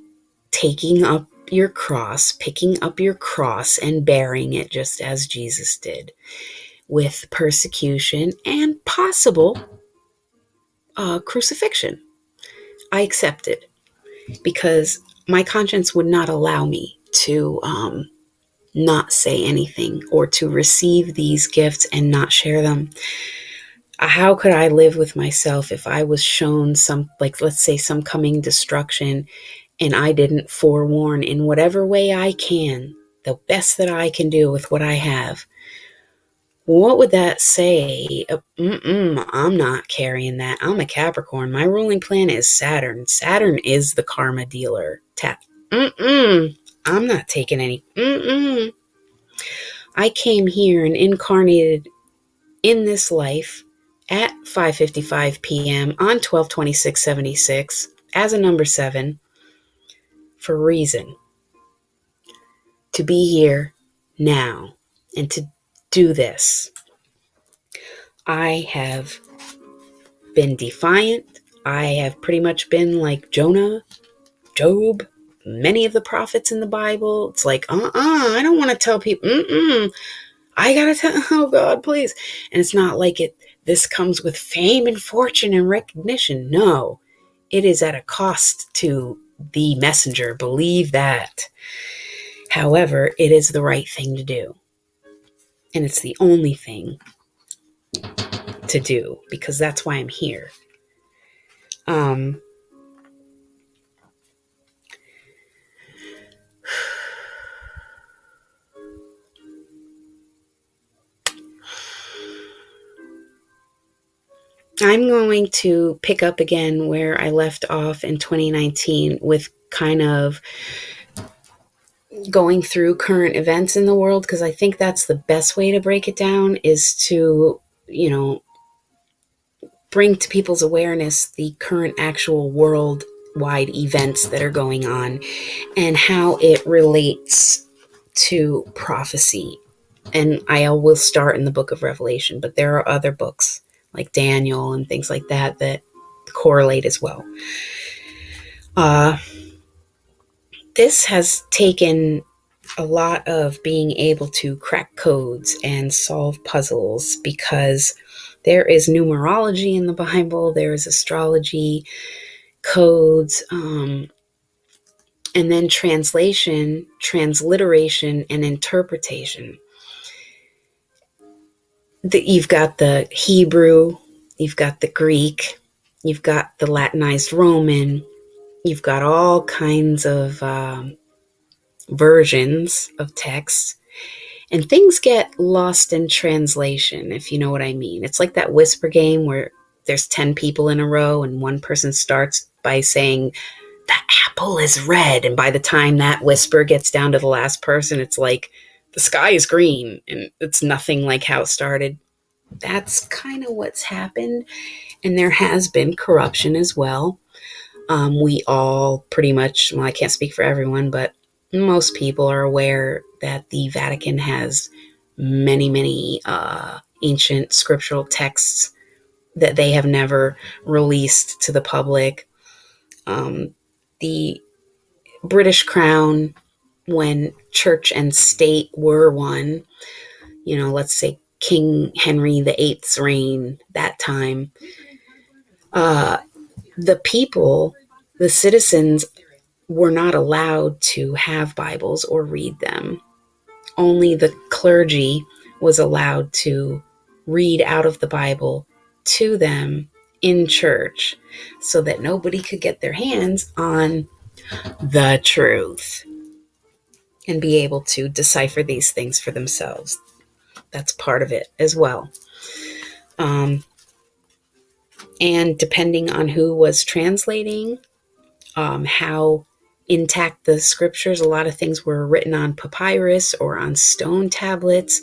taking up your cross, picking up your cross and bearing it just as Jesus did, with persecution and possible crucifixion. I accepted because my conscience would not allow me to not say anything or to receive these gifts and not share them. How could I live with myself if I was shown some, like, let's say, some coming destruction, and I didn't forewarn in whatever way I can, the best that I can do with what I have? What would that say? I'm not carrying that. I'm a Capricorn. My ruling planet is Saturn. Saturn is the karma dealer. I'm not taking any. I came here and incarnated in this life at 5:55 p.m. on 12/26/76 as a number 7 for a reason. To be here now and to do this. I have been defiant. I have pretty much been like Jonah, Job, many of the prophets in the Bible. It's like, I don't want to tell people, I gotta tell, oh God, please. And it's not like this comes with fame and fortune and recognition. No, it is at a cost to the messenger. Believe that. However, it is the right thing to do. And it's the only thing to do, because that's why I'm here. I'm going to pick up again where I left off in 2019 with kind of going through current events in the world, because I think that's the best way to break it down, is to, bring to people's awareness the current actual worldwide events that are going on and how it relates to prophecy. And I will start in the book of Revelation, but there are other books like Daniel and things like that that correlate as well. This has taken a lot of being able to crack codes and solve puzzles, because there is numerology in the Bible, there is astrology, codes, and then translation, transliteration, and interpretation. You've got the Hebrew, you've got the Greek, you've got the Latinized Roman, you've got all kinds of versions of text, and things get lost in translation, if you know what I mean. It's like that whisper game where there's 10 people in a row and one person starts by saying, the apple is red, and by the time that whisper gets down to the last person, it's like, the sky is green, and it's nothing like how it started. That's kind of what's happened, and there has been corruption as well. We all pretty much, well, I can't speak for everyone, but most people are aware that the Vatican has many, many ancient scriptural texts that they have never released to the public. The British Crown, when church and state were one, let's say King Henry VIII's reign, that time, the people, the citizens, were not allowed to have Bibles or read them. Only the clergy was allowed to read out of the Bible to them in church, so that nobody could get their hands on the truth and be able to decipher these things for themselves. That's part of it as well. And depending on who was translating, how intact the scriptures, a lot of things were written on papyrus or on stone tablets,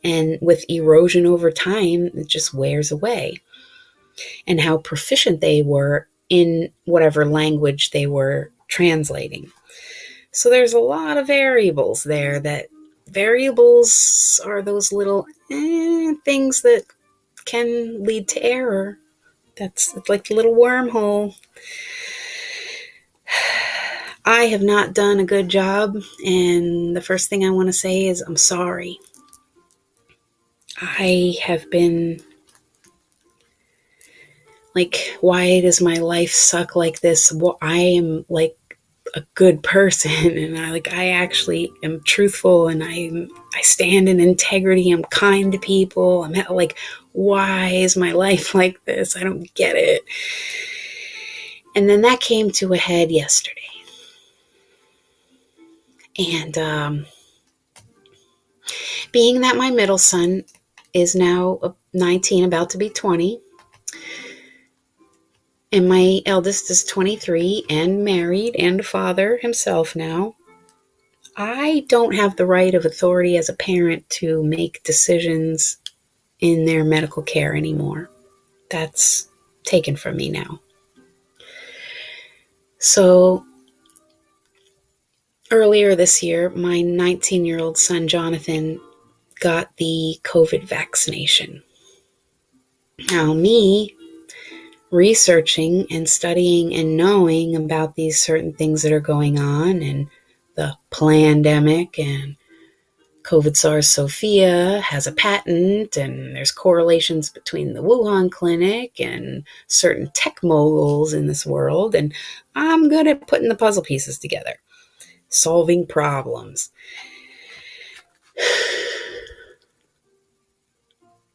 and with erosion over time, it just wears away. And how proficient they were in whatever language they were translating. So there's a lot of variables there. That variables are those little things that can lead to error. It's like a little wormhole. I have not done a good job, and the first thing I want to say is I'm sorry. I have been like, why does my life suck like this? Well, I am like a good person, and I actually am truthful, and I stand in integrity. I'm kind to people. I'm like, why is my life like this? I don't get it. And then that came to a head yesterday. And being that my middle son is now 19, about to be 20, and my eldest is 23 and married and a father himself now, I don't have the right of authority as a parent to make decisions in their medical care anymore. That's taken from me now. So earlier this year, my 19-year-old son, Jonathan, got the COVID vaccination. Now, me researching and studying and knowing about these certain things that are going on, and the pandemic, and COVID SARS-Sophia has a patent, and there's correlations between the Wuhan clinic and certain tech moguls in this world, and I'm good at putting the puzzle pieces together, solving problems,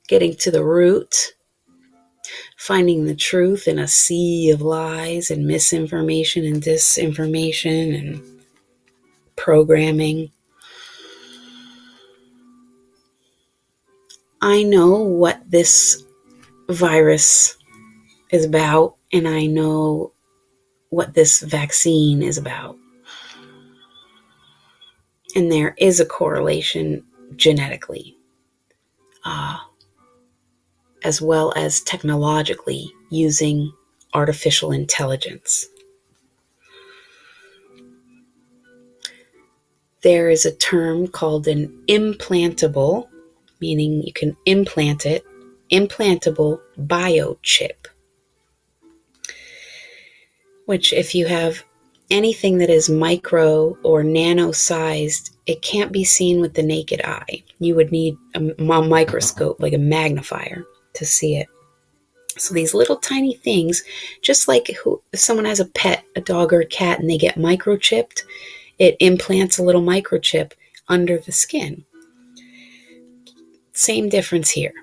getting to the root, finding the truth in a sea of lies and misinformation and disinformation and programming. I know what this virus is about, and I know what this vaccine is about. And there is a correlation genetically, as well as technologically, using artificial intelligence. There is a term called an implantable, meaning you can implant it, implantable biochip, which if you have anything that is micro or nano-sized, it can't be seen with the naked eye. You would need a microscope, like a magnifier, to see it. So these little tiny things, just like if someone has a pet, a dog or a cat, and they get microchipped, it implants a little microchip under the skin. Same difference here.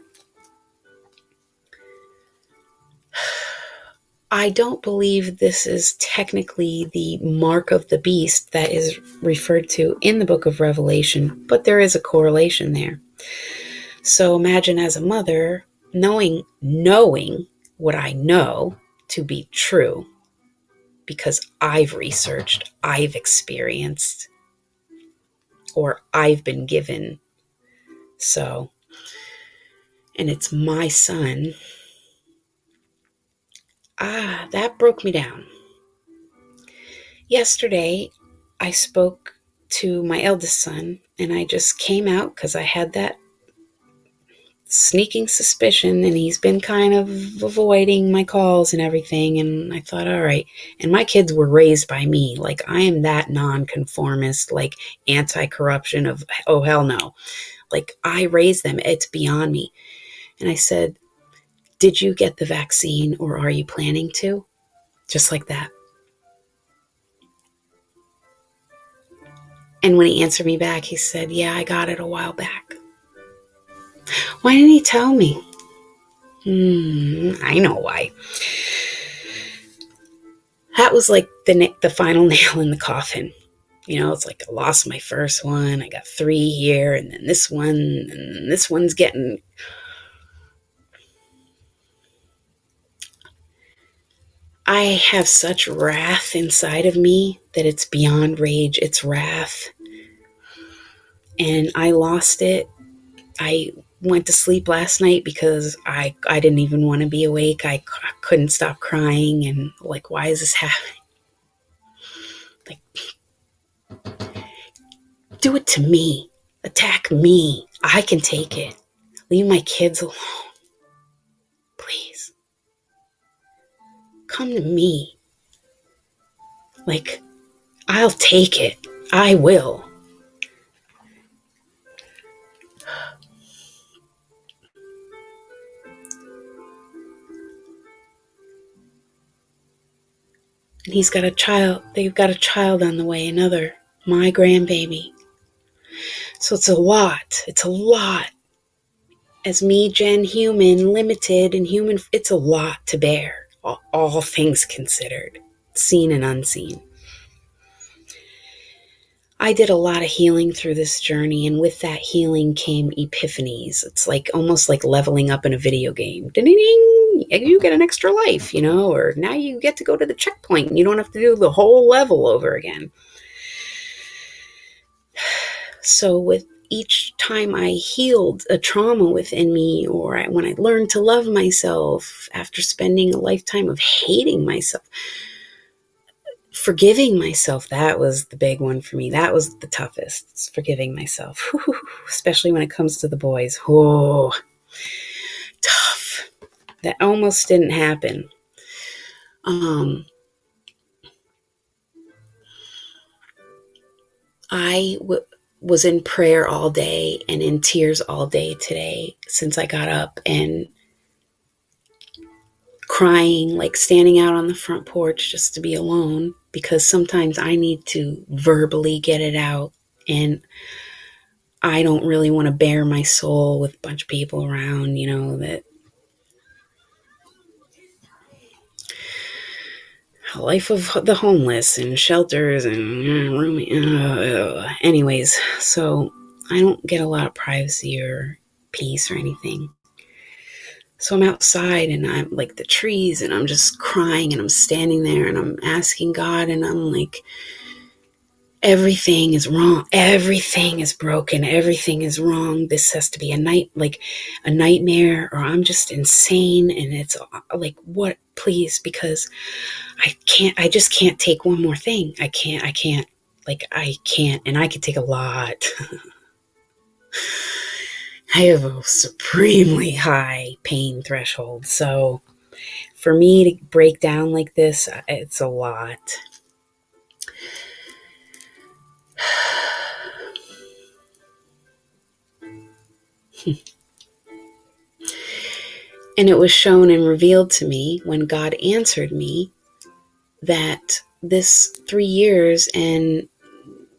I don't believe this is technically the mark of the beast that is referred to in the book of Revelation, but there is a correlation there. So imagine as a mother, knowing what I know to be true, because I've researched, I've experienced, or I've been given. So, and it's my son. That broke me down. Yesterday, I spoke to my eldest son, and I just came out because I had that sneaking suspicion, and he's been kind of avoiding my calls and everything, and I thought, all right. And my kids were raised by me. Like, I am that nonconformist, like anti-corruption of, oh, hell no. Like, I raised them. It's beyond me. And I said, did you get the vaccine, or are you planning to? Just like that. And when he answered me back, he said, yeah, I got it a while back. Why didn't he tell me? I know why. That was like the final nail in the coffin. It's like I lost my first one, I got 3 here, and then this one, and this one's getting... I have such wrath inside of me that it's beyond rage, it's wrath. And I lost it. I went to sleep last night because I didn't even want to be awake. I couldn't stop crying, and like, why is this happening? Like, do it to me. Attack me. I can take it. Leave my kids alone. Please. Come to me. Like, I'll take it. I will. And he's got a child. They've got a child on the way, my grandbaby. So it's a lot. It's a lot. As me, Jen, human, limited, and human, it's a lot to bear. All things considered, seen and unseen. I did a lot of healing through this journey, and with that healing came epiphanies. It's like almost like leveling up in a video game. Ding-ding-ding, you get an extra life, or now you get to go to the checkpoint and you don't have to do the whole level over again. So with each time I healed a trauma within me, or when I learned to love myself after spending a lifetime of hating myself, forgiving myself, that was the big one for me. That was the toughest. It's forgiving myself, especially when it comes to the boys. Oh, tough. That almost didn't happen. I was in prayer all day and in tears all day today since I got up, and crying, like standing out on the front porch just to be alone, because sometimes I need to verbally get it out, and I don't really want to bare my soul with a bunch of people around, that life of the homeless and shelters and anyways, so I don't get a lot of privacy or peace or anything. So I'm outside and I'm like the trees, and I'm just crying, and I'm standing there and I'm asking God, and I'm like, everything is wrong. Everything is broken. Everything is wrong. This has to be a nightmare, or I'm just insane. And it's like, what, please, because I just can't take one more thing. I can't, and I could take a lot. I have a supremely high pain threshold. So for me to break down like this, it's a lot. And it was shown and revealed to me when God answered me that this 3 years and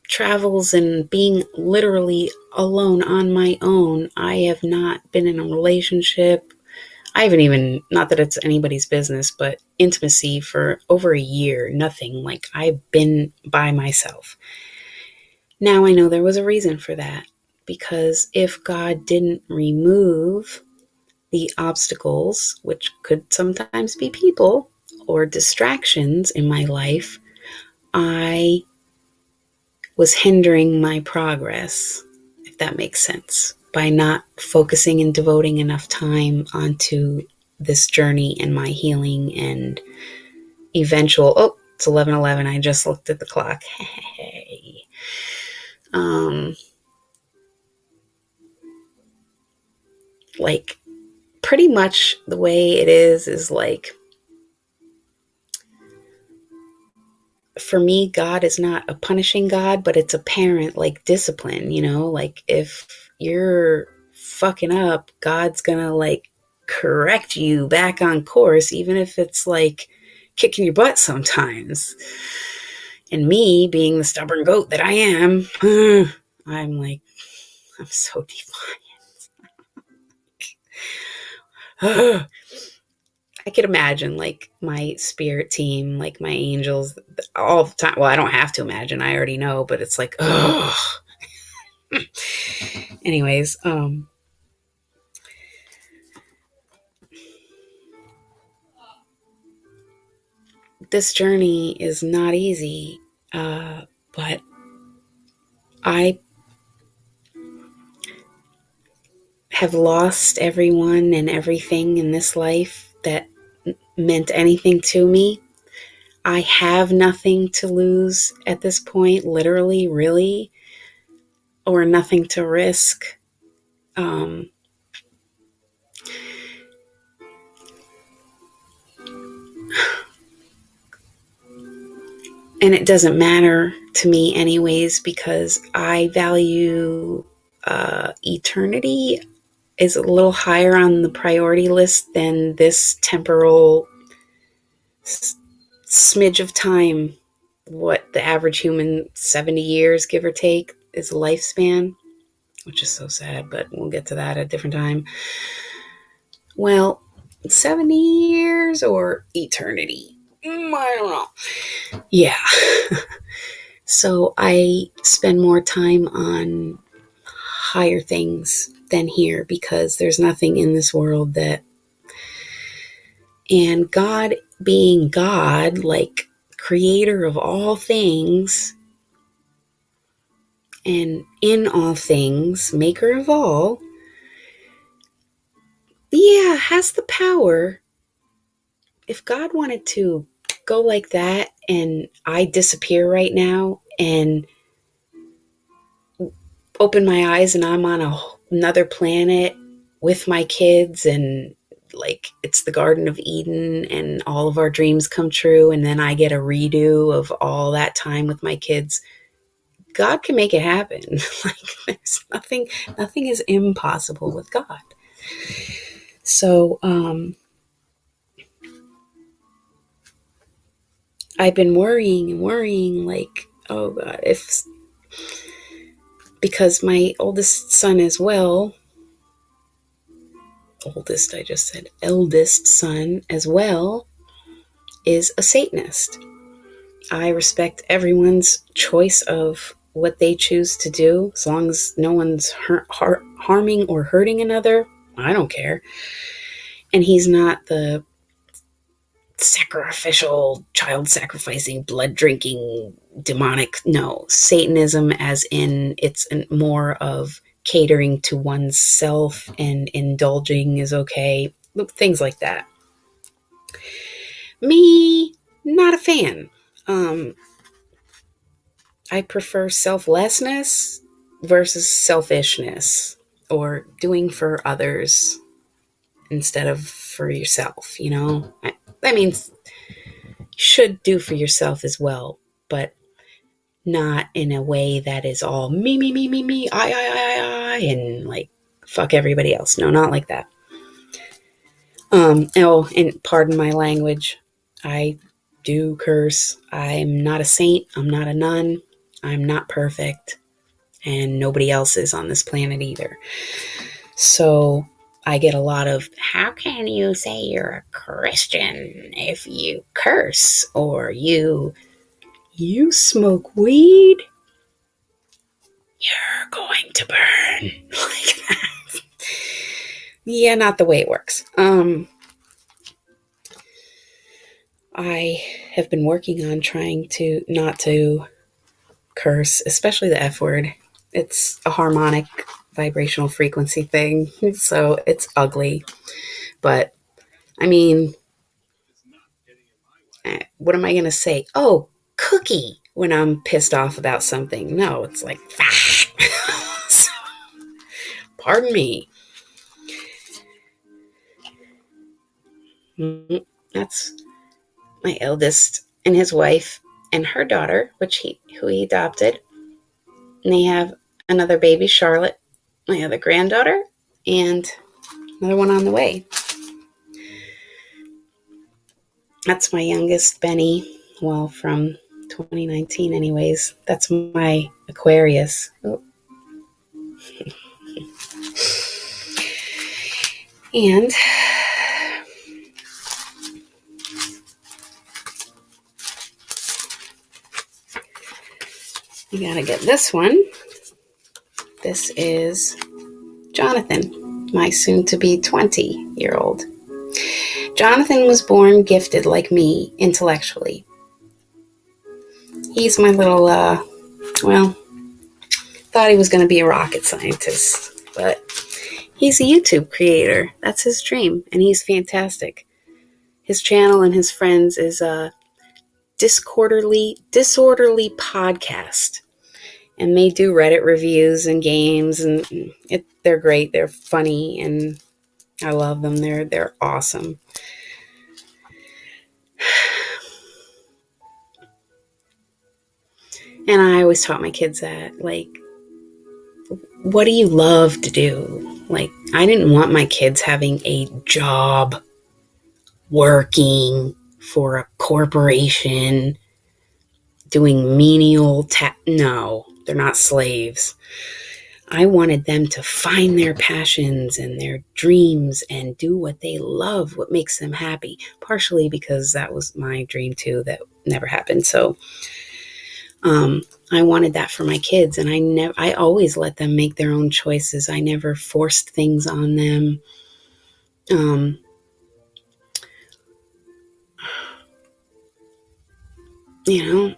travels and being literally alone on my own, I have not been in a relationship. I haven't even, not that it's anybody's business, but intimacy for over a year, nothing. Like, I've been by myself. Now I know there was a reason for that, because if God didn't remove the obstacles, which could sometimes be people or distractions in my life, I was hindering my progress, if that makes sense, by not focusing and devoting enough time onto this journey and my healing and eventual, it's 11:11. I just looked at the clock. Hey. Like, pretty much the way it is like, for me, God is not a punishing God, but it's a parent, like discipline, like if you're fucking up, God's gonna like correct you back on course, even if it's like kicking your butt sometimes. And me, being the stubborn goat that I am, I'm like, I'm so defiant. I I could imagine like my spirit team, like my angels, all the time. Well, I don't have to imagine. I already know, but it's like, oh. Anyways, this journey is not easy, but I have lost everyone and everything in this life that meant anything to me. I have nothing to lose at this point, literally, really, or nothing to risk. Um, and it doesn't matter to me, anyways, because I value eternity is a little higher on the priority list than this temporal smidge of time. What the average human, 70 years, give or take, is a lifespan, which is so sad, but we'll get to that at a different time. Well, 70 years or eternity? I don't know. Yeah. So I spend more time on higher things than here because there's nothing in this world that. And God being God, like creator of all things and in all things, maker of all, yeah, has the power. If God wanted to go like that and I disappear right now and open my eyes and I'm on another planet with my kids and like it's the Garden of Eden and all of our dreams come true and then I get a redo of all that time with my kids, God can make it happen. Like there's nothing is impossible with God. So I've been worrying and worrying, like, oh God, if, because my oldest son as well, oldest, I just said, eldest son as well, is a Satanist. I respect everyone's choice of what they choose to do, as long as no one's harming or hurting another. I don't care. And he's not the sacrificial, child sacrificing, blood drinking, demonic. No, Satanism, as in it's more of catering to oneself and indulging is okay. Things like that. Me, not a fan. I prefer selflessness versus selfishness, or doing for others instead of for yourself, you know? I mean, should do for yourself as well, but not in a way that is all me, me, me, me, me, I, and like fuck everybody else. No, not like that. Oh, and pardon my language. I do curse. I'm not a saint. I'm not a nun. I'm not perfect. And nobody else is on this planet either. So I get a lot of, how can you say you're a Christian if you curse or you smoke weed? You're going to burn. Like that. Yeah, not the way it works. I have been working on trying to not to curse, especially the F word. It's a harmonic vibrational frequency thing, so it's ugly. But I mean, what am I going to say? Oh, cookie, when I'm pissed off about something. No, it's like, so, pardon me. That's my eldest and his wife and her daughter, who he adopted. And they have another baby, Charlotte, my other granddaughter, and another one on the way. That's my youngest, Benny. Well, from 2019 anyways. That's my Aquarius. Oh. And You gotta get this one. This is Jonathan, my soon-to-be 20-year-old. Jonathan was born gifted like me intellectually. He's my little, thought he was going to be a rocket scientist, but he's a YouTube creator. That's his dream, and he's fantastic. His channel and his friends is a disorderly podcast, and they do Reddit reviews and games, and they're great. They're funny, and I love them. They're awesome. And I always taught my kids that, like, what do you love to do? Like, I didn't want my kids having a job working for a corporation, doing menial no, they're not slaves. I wanted them to find their passions and their dreams and do what they love, what makes them happy, partially because that was my dream too that never happened. So I wanted that for my kids, and I always let them make their own choices. I never forced things on them.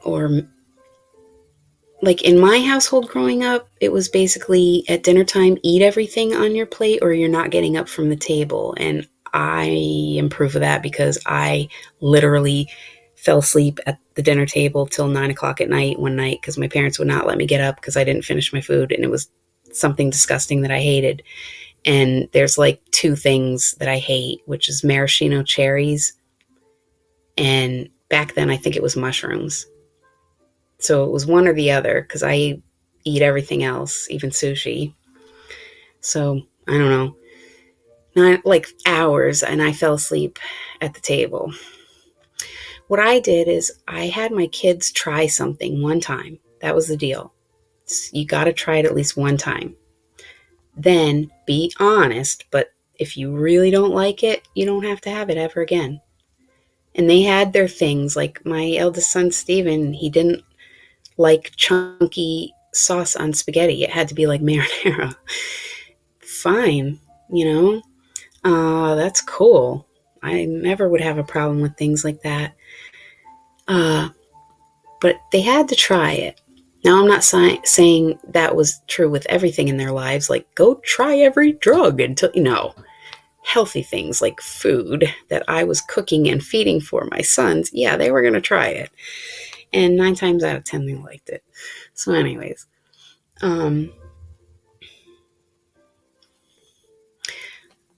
Or like in my household growing up, it was basically at dinner time, eat everything on your plate or you're not getting up from the table. And I am proof of that because I literally fell asleep at the dinner table till 9 o'clock at night one night because my parents would not let me get up because I didn't finish my food, and it was something disgusting that I hated. And there's like two things that I hate, which is maraschino cherries, and back then I think it was mushrooms. So it was one or the other because I eat everything else, even sushi. So I don't know, not like hours, and I fell asleep at the table. What I did is I had my kids try something one time. That was the deal. You got to try it at least one time. Then be honest, but if you really don't like it, you don't have to have it ever again. And they had their things. Like my eldest son, Steven, he didn't like chunky sauce on spaghetti. It had to be like marinara. Fine, that's cool. I never would have a problem with things like that. But they had to try it. Now, I'm not saying that was true with everything in their lives. Like, go try every drug until, healthy things like food that I was cooking and feeding for my sons. Yeah, they were going to try it. And 9 times out of 10, they liked it. So anyways,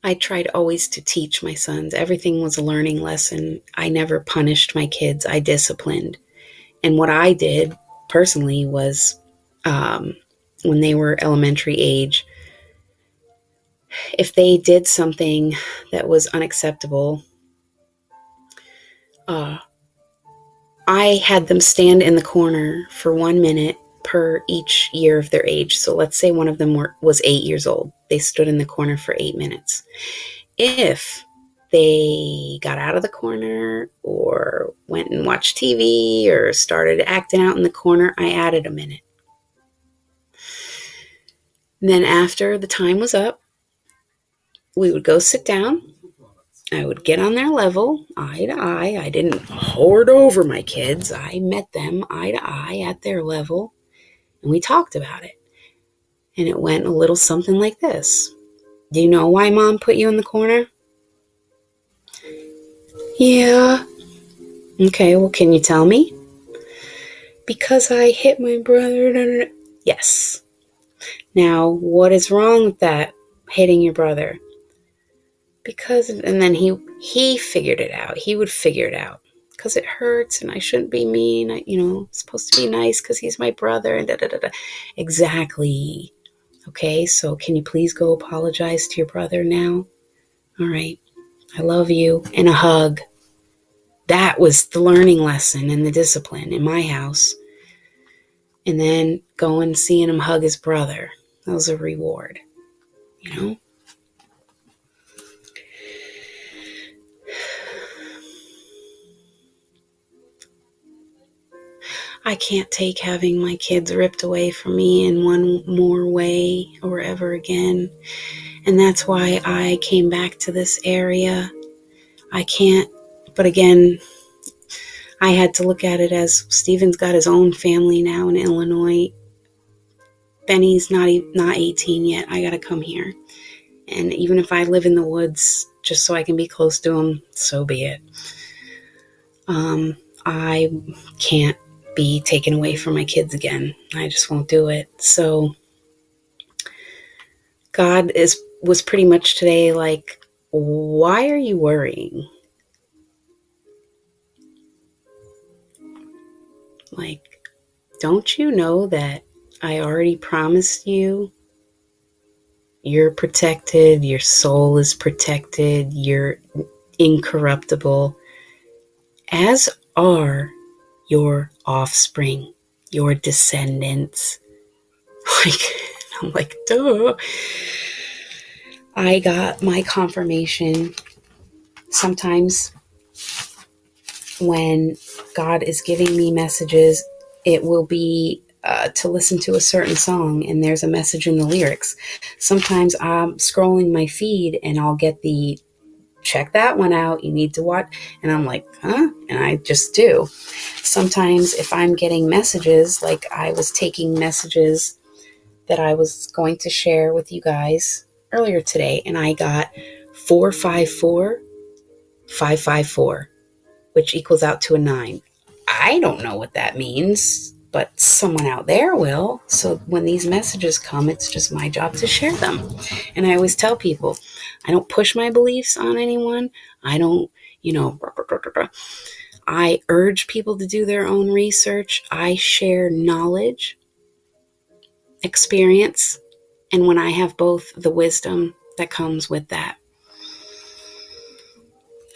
I tried always to teach my sons. Everything was a learning lesson. I never punished my kids. I disciplined. And what I did personally was when they were elementary age, if they did something that was unacceptable, I had them stand in the corner for 1 minute per each year of their age. So let's say one of them was 8 years old. They stood in the corner for 8 minutes. If they got out of the corner or went and watched TV or started acting out in the corner, I added a minute. And then after the time was up, we would go sit down. I would get on their level, eye to eye. I didn't hoard over my kids. I met them eye to eye at their level, and we talked about it. And it went a little something like this. Do you know why Mom put you in the corner? Yeah. Okay, well, can you tell me? Because I hit my brother. Yes. Now, what is wrong with that, hitting your brother? Because, and then he figured it out. He would figure it out. Because it hurts, and I shouldn't be mean. Supposed to be nice because he's my brother, and da-da-da-da. Exactly. Okay, so can you please go apologize to your brother now? All right. I love you. And a hug. That was the learning lesson and the discipline in my house. And then going and seeing him hug his brother. That was a reward, I can't take having my kids ripped away from me in one more way or ever again. And that's why I came back to this area. I can't, but again, I had to look at it as Steven's got his own family now in Illinois. Benny's not 18 yet. I got to come here. And even if I live in the woods just so I can be close to him, so be it. I can't be taken away from my kids again. I just won't do it. So God was pretty much today like, why are you worrying? Like, don't you know that I already promised you you're protected, your soul is protected, you're incorruptible, as are your offspring, your descendants. Like, I'm like, duh. I got my confirmation sometimes when God is giving me messages. It will be to listen to a certain song and there's a message in the lyrics. Sometimes I'm scrolling my feed and I'll get the check that one out, you need to watch, and I'm like, huh? And I just do. Sometimes if I'm getting messages, like I was taking messages that I was going to share with you guys earlier today, and I got 454554, which equals out to a 9. I don't know what that means, but someone out there will. So when these messages come, it's just my job to share them. And I always tell people, I don't push my beliefs on anyone. I don't, I urge people to do their own research. I share knowledge, experience, and when I have both, the wisdom that comes with that,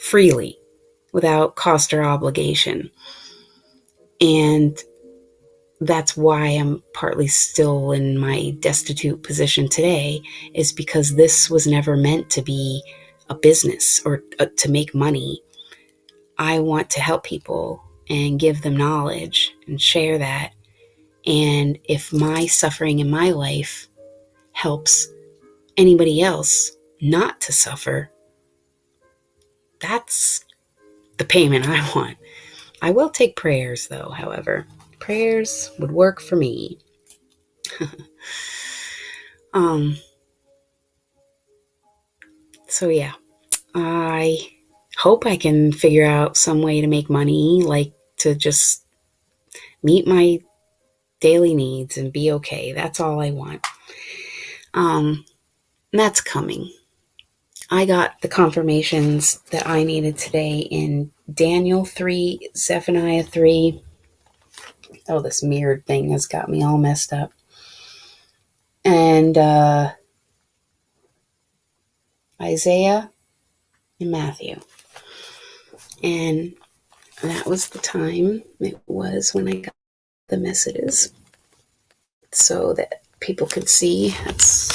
freely, without cost or obligation. And that's why I'm partly still in my destitute position today, is because this was never meant to be a business or to make money. I want to help people and give them knowledge and share that. And if my suffering in my life helps anybody else not to suffer, that's the payment I want. I will take prayers, though, however. Prayers would work for me. So yeah, I hope I can figure out some way to make money, like to just meet my daily needs and be okay. That's all I want. That's coming. I got the confirmations that I needed today in Daniel 3, Zephaniah 3. Oh, this mirrored thing has got me all messed up. And Isaiah and Matthew. And that was the time it was when I got the messages so that people could see. It's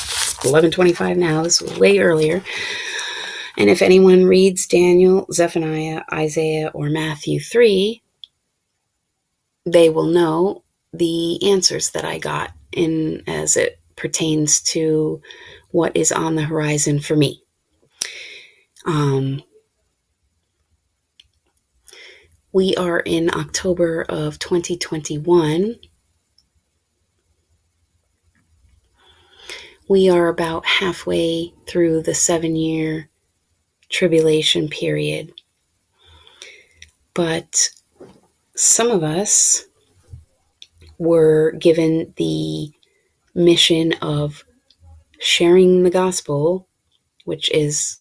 11:25 now. This was way earlier. And if anyone reads Daniel, Zephaniah, Isaiah, or Matthew 3, they will know the answers that I got in as it pertains to what is on the horizon for me. We are in October of 2021. We are about halfway through the 7-year tribulation period. But some of us were given the mission of sharing the gospel, which is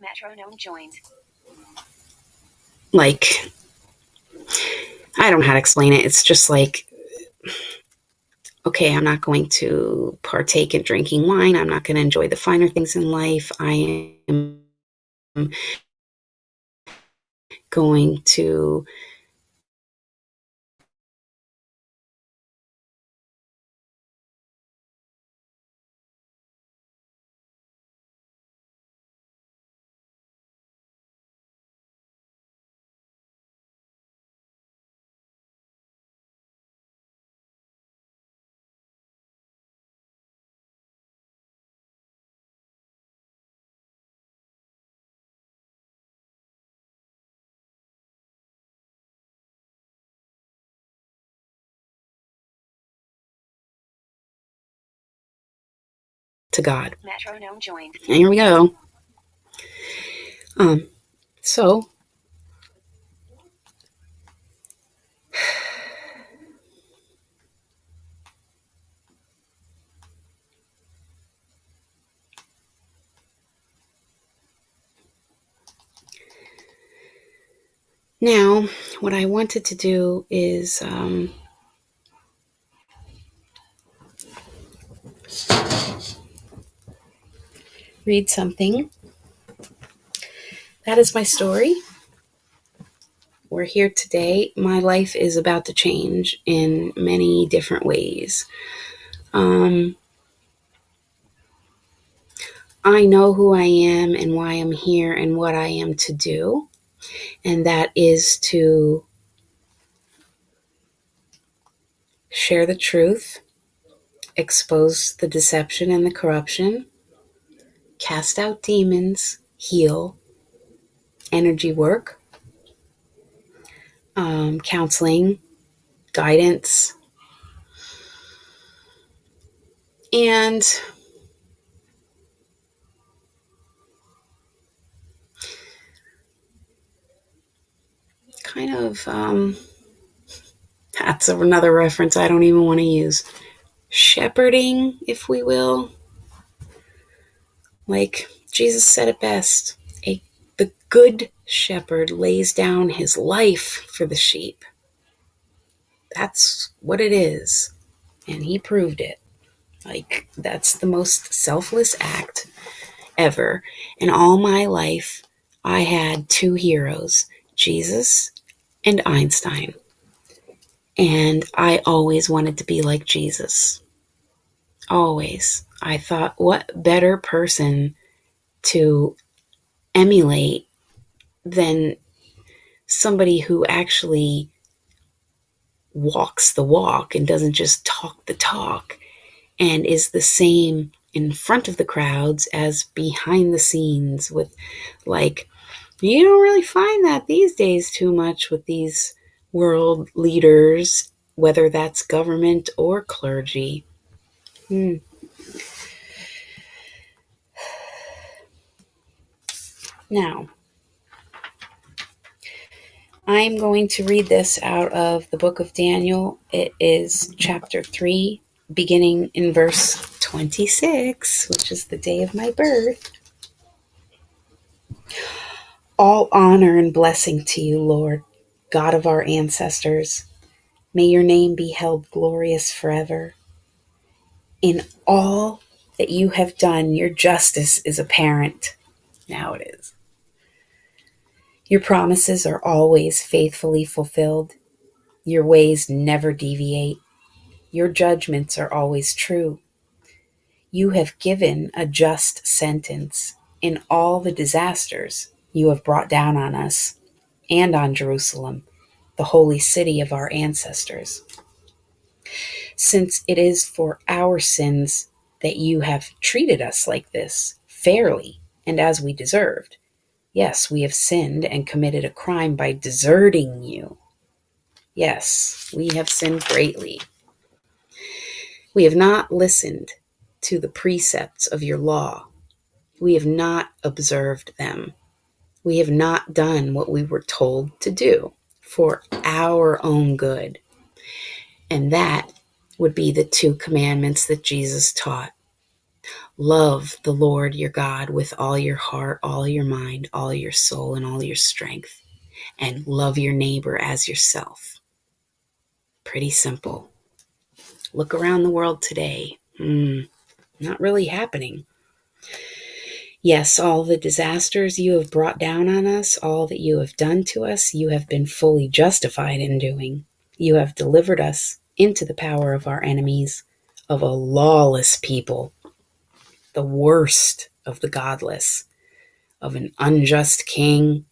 Metronome joined. Like, I don't know how to explain it. It's just like, okay, I'm not going to partake in drinking wine. I'm not going to enjoy the finer things in life. I am going to God. Metronome joined. And here we go. So now what I wanted to do is read something. That is my story. We're here today. My life is about to change in many different ways. I know who I am and why I'm here and what I am to do. And that is to share the truth, expose the deception and the corruption, cast out demons, heal, energy work, counseling, guidance, and kind of, that's another reference I don't even want to use. Shepherding, if we will. Like Jesus said it best, the good shepherd lays down his life for the sheep. That's what it is. And he proved it. Like, that's the most selfless act ever. In all my life, I had two heroes, Jesus and Einstein. And I always wanted to be like Jesus. Always. I thought, what better person to emulate than somebody who actually walks the walk and doesn't just talk the talk and is the same in front of the crowds as behind the scenes with, like, you don't really find that these days too much with these world leaders, whether that's government or clergy. Now, I'm going to read this out of the book of Daniel. It is chapter 3, beginning in verse 26, which is the day of my birth. All honor and blessing to you, Lord, God of our ancestors. May your name be held glorious forever. In all that you have done, your justice is apparent. Now it is. Your promises are always faithfully fulfilled. Your ways never deviate. Your judgments are always true. You have given a just sentence in all the disasters you have brought down on us and on Jerusalem, the holy city of our ancestors. Since it is for our sins that you have treated us like this, fairly and as we deserved. Yes, we have sinned and committed a crime by deserting you. Yes, we have sinned greatly. We have not listened to the precepts of your law. We have not observed them. We have not done what we were told to do for our own good. And that would be the two commandments that Jesus taught. Love the Lord your God with all your heart, all your mind, all your soul, and all your strength. And love your neighbor as yourself. Pretty simple. Look around the world today. Not really happening. Yes, all the disasters you have brought down on us, all that you have done to us, you have been fully justified in doing. You have delivered us into the power of our enemies, of a lawless people, the worst of the godless, of an unjust king,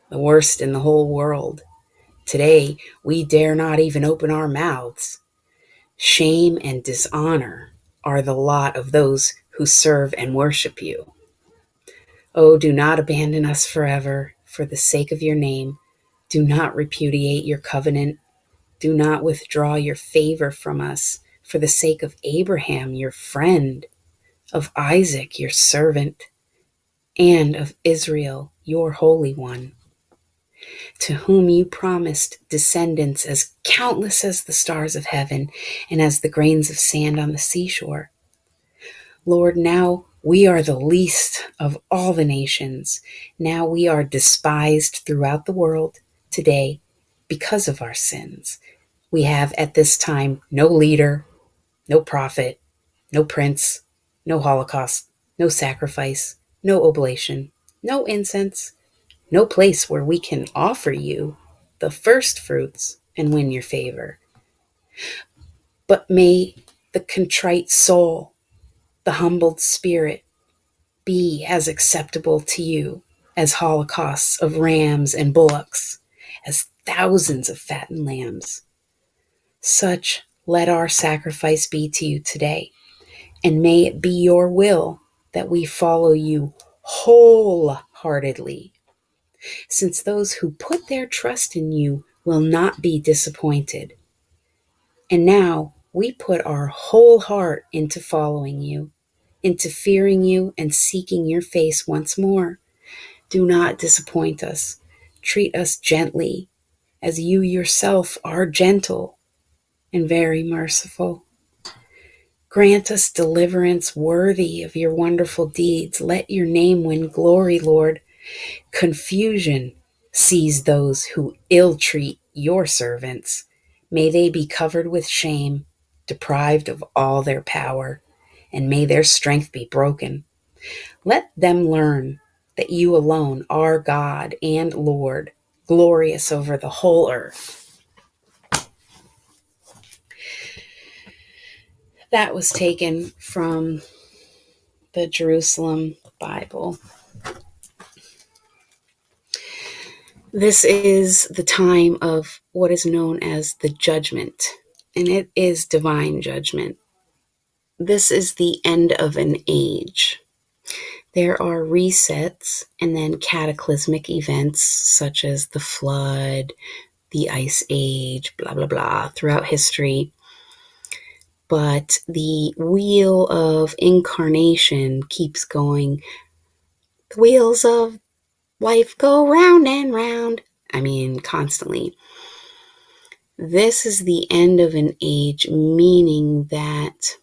the worst in the whole world. Today, we dare not even open our mouths. Shame and dishonor are the lot of those who serve and worship you. Oh, do not abandon us forever for the sake of your name. Do not repudiate your covenant. Do not withdraw your favor from us for the sake of Abraham, your friend, of Isaac, your servant, and of Israel, your Holy One, to whom you promised descendants as countless as the stars of heaven and as the grains of sand on the seashore. Lord, now we are the least of all the nations. Now we are despised throughout the world today because of our sins. We have at this time no leader, no prophet, no prince, no holocaust, no sacrifice, no oblation, no incense, no place where we can offer you the first fruits and win your favor. But may the contrite soul, the humbled spirit, be as acceptable to you as holocausts of rams and bullocks, as thousands of fattened lambs. Such let our sacrifice be to you today, and may it be your will that we follow you wholeheartedly, since those who put their trust in you will not be disappointed. And now we put our whole heart into following you, into fearing you and seeking your face once more. Do not disappoint us. Treat us gently, as you yourself are gentle and very merciful. Grant us deliverance worthy of your wonderful deeds. Let your name win glory, Lord. Confusion seize those who ill-treat your servants. May they be covered with shame, deprived of all their power, and may their strength be broken. Let them learn that you alone are God and Lord, glorious over the whole earth. That was taken from the Jerusalem Bible. This is the time of what is known as the judgment, and it is divine judgment. This is the end of an age. There are resets and then cataclysmic events such as the flood, the ice age, blah, blah, blah, throughout history. But the wheel of incarnation keeps going. The wheels of life go round and round. I mean, constantly. This is the end of an age, meaning that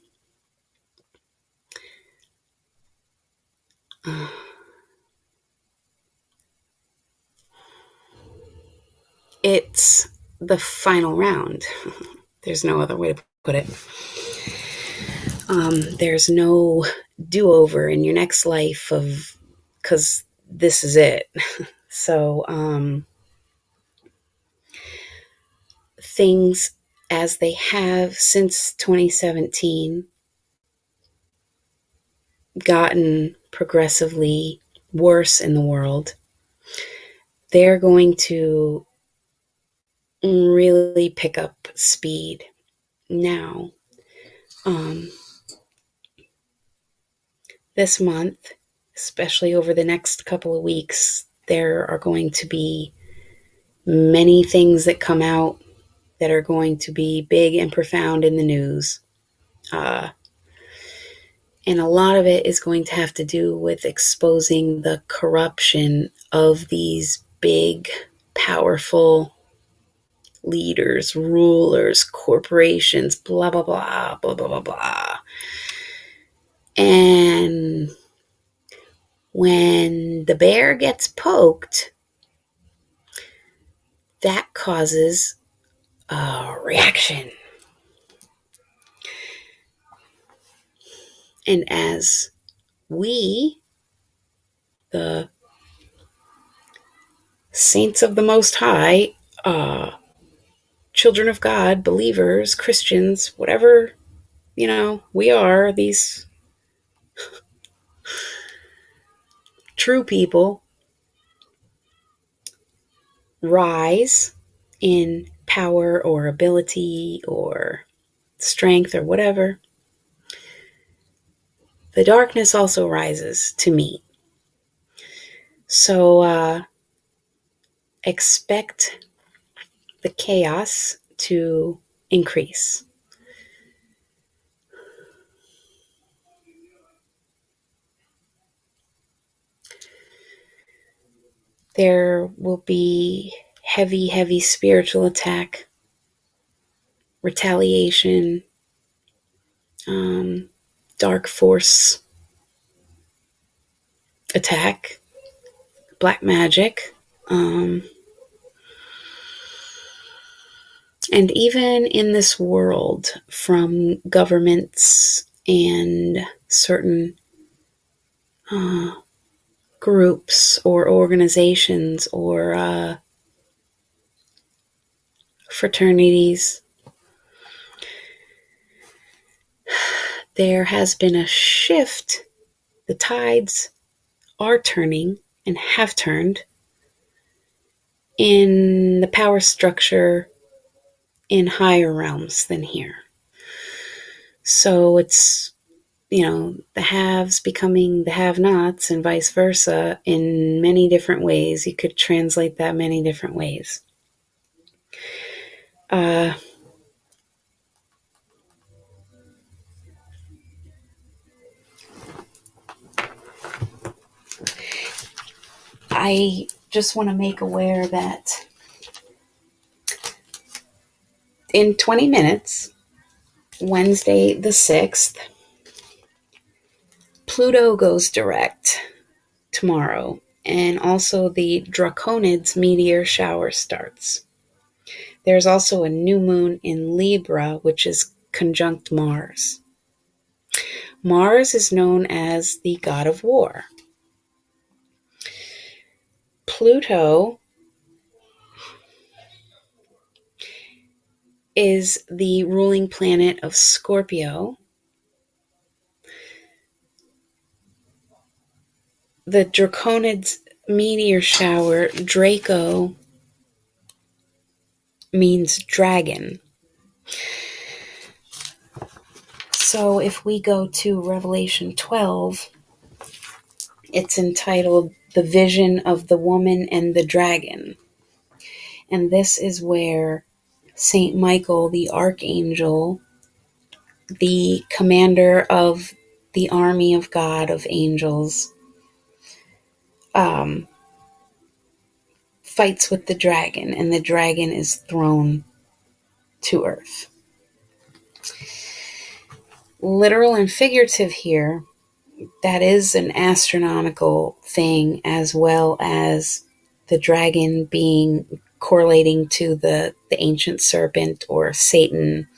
it's the final round. There's no other way to put it. There's no do-over in your next life because this is it. So things as they have since 2017 gotten progressively worse in the world. They're going to really pick up speed now. This month, especially over the next couple of weeks, there are going to be many things that come out that are going to be big and profound in the news. And a lot of it is going to have to do with exposing the corruption of these big, powerful leaders, rulers, corporations, blah, blah, blah, blah, blah, blah, blah. When the bear gets poked, that causes a reaction. And as we, the saints of the Most High, children of God, believers, Christians, whatever, we are, these true people, rise in power or ability or strength or whatever, the darkness also rises to meet. So expect the chaos to increase. There will be heavy, heavy spiritual attack, retaliation, dark force attack, black magic, and even in this world, from governments and certain groups or organizations or fraternities, there has been a shift. The tides are turning and have turned in the power structure in higher realms than here. So it's, the haves becoming the have-nots and vice versa in many different ways. You could translate that many different ways. I just want to make aware that in 20 minutes, Wednesday the 6th, Pluto goes direct tomorrow, and also the Draconids meteor shower starts. There's also a new moon in Libra, which is conjunct Mars. Mars is known as the god of war. Pluto is the ruling planet of Scorpio. The Draconids meteor shower, Draco, means dragon. So if we go to Revelation 12, it's entitled The Vision of the Woman and the Dragon. And this is where Saint Michael, the archangel, the commander of the army of God of angels, fights with the dragon, and the dragon is thrown to earth. Literal and figurative here, that is an astronomical thing, as well as the dragon being correlating to the ancient serpent or Satan,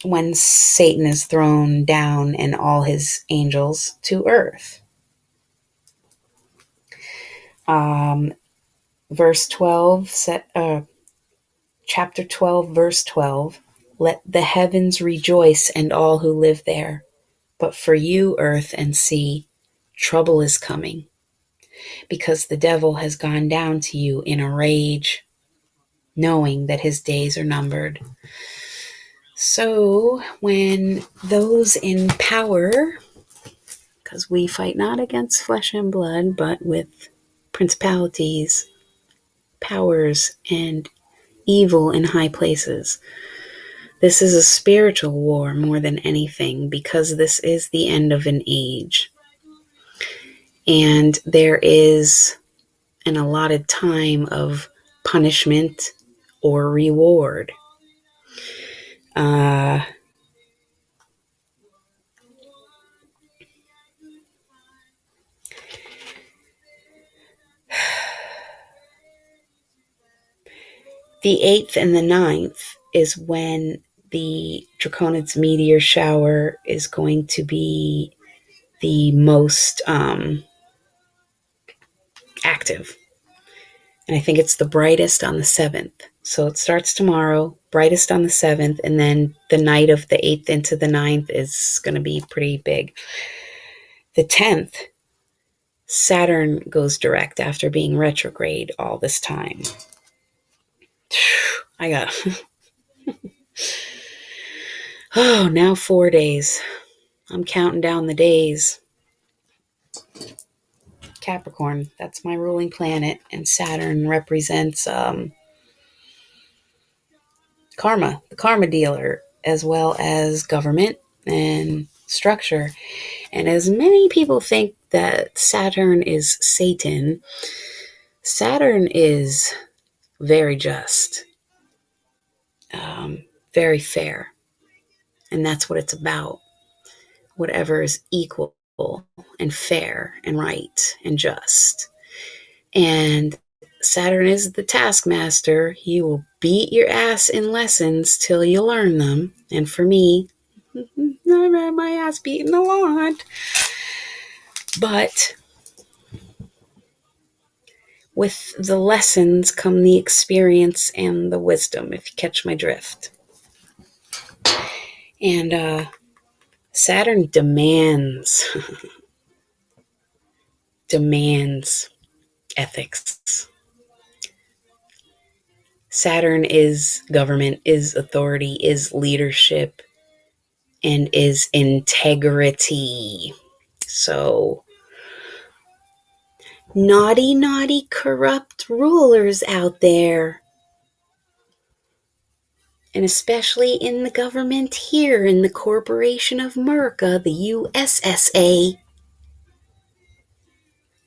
when Satan is thrown down and all his angels to earth. Verse 12, chapter 12, verse 12, let the heavens rejoice and all who live there. But for you, earth and sea, trouble is coming, because the devil has gone down to you in a rage, knowing that his days are numbered. So when those in power, because we fight not against flesh and blood, but with principalities, powers, and evil in high places. This is a spiritual war more than anything, because this is the end of an age. And there is an allotted time of punishment or reward. The The 8th and the 9th is when the Draconids meteor shower is going to be the most active. And I think it's the brightest on the 7th. So it starts tomorrow, brightest on the 7th, and then the night of the 8th into the 9th is going to be pretty big. The 10th, Saturn goes direct after being retrograde all this time. I got, oh, now 4 days. I'm counting down the days. Capricorn, that's my ruling planet, and Saturn represents karma, the karma dealer, as well as government and structure. And as many people think that Saturn is Satan, Saturn is very just, very fair. And that's what it's about. Whatever is equal and fair and right and just. And Saturn is the taskmaster. He will beat your ass in lessons till you learn them. And for me, I've had my ass beaten a lot. But with the lessons come the experience and the wisdom, if you catch my drift. And Saturn demands ethics. Saturn is government, is authority, is leadership, and is integrity. So, naughty, corrupt rulers out there, and especially in the government here in the Corporation of America, the USSA.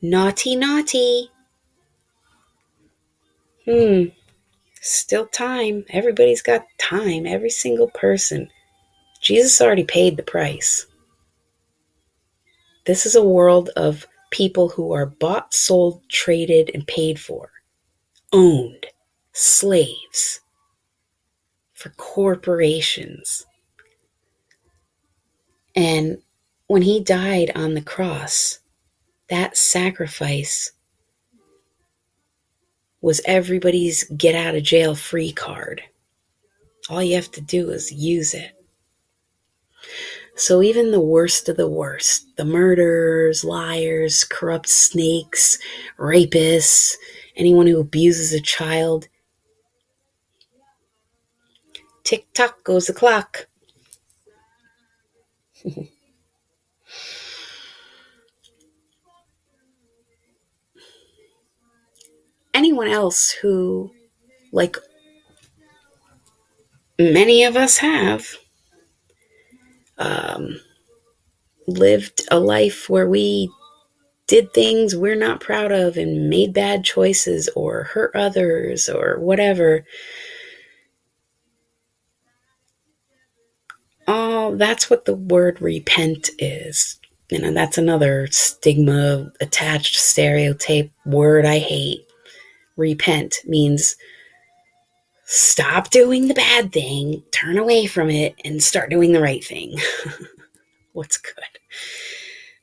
Naughty. Still time. Everybody's got time. Every single person. Jesus already paid the price. This is a world of people who are bought, sold, traded, and paid for. Owned. Slaves. For corporations. And when he died on the cross, that sacrifice was everybody's get out of jail free card. All you have to do is use it. So even the worst of the worst, the murderers, liars, corrupt snakes, rapists, anyone who abuses a child, tick-tock goes the clock. Anyone else who, like many of us have, lived a life where we did things we're not proud of and made bad choices or hurt others or whatever. Oh, that's what the word repent is. That's another stigma attached stereotype word I hate. Repent means stop doing the bad thing, turn away from it, and start doing the right thing. What's good?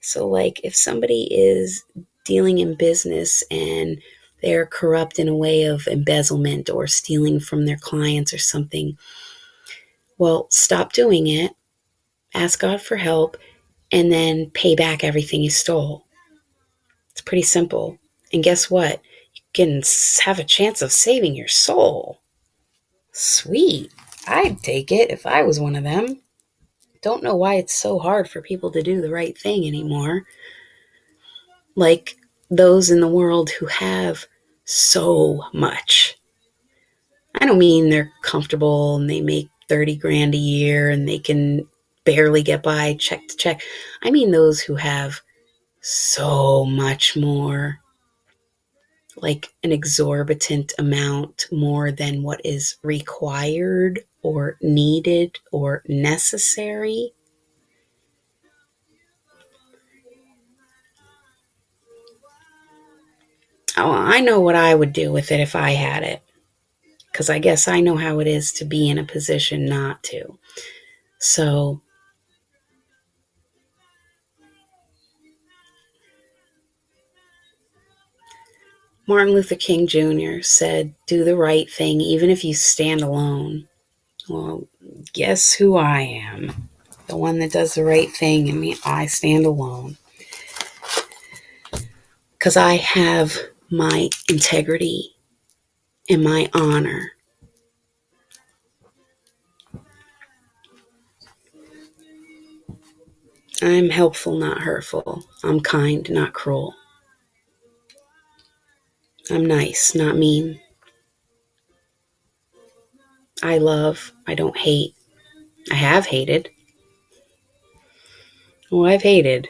So, like, if somebody is dealing in business and they're corrupt in a way of embezzlement or stealing from their clients or something, well, stop doing it, ask God for help, and then pay back everything you stole. It's pretty simple. And guess what? You can have a chance of saving your soul. Sweet. I'd take it if I was one of them. Don't know why it's so hard for people to do the right thing anymore. Like those in the world who have so much. I don't mean they're comfortable and they make 30 grand a year and they can barely get by check to check. I mean those who have so much more, like an exorbitant amount more than what is required or needed or necessary. Oh, I know what I would do with it if I had it. because I guess I know how it is to be in a position not to. So Martin Luther King Jr. said, do the right thing even if you stand alone. Well, guess who I am? The one that does the right thing, and I stand alone. Because I have my integrity and my honor. I'm helpful, not hurtful. I'm kind, not cruel. I'm nice, not mean. I love, I don't hate. I have hated. Oh, I've hated.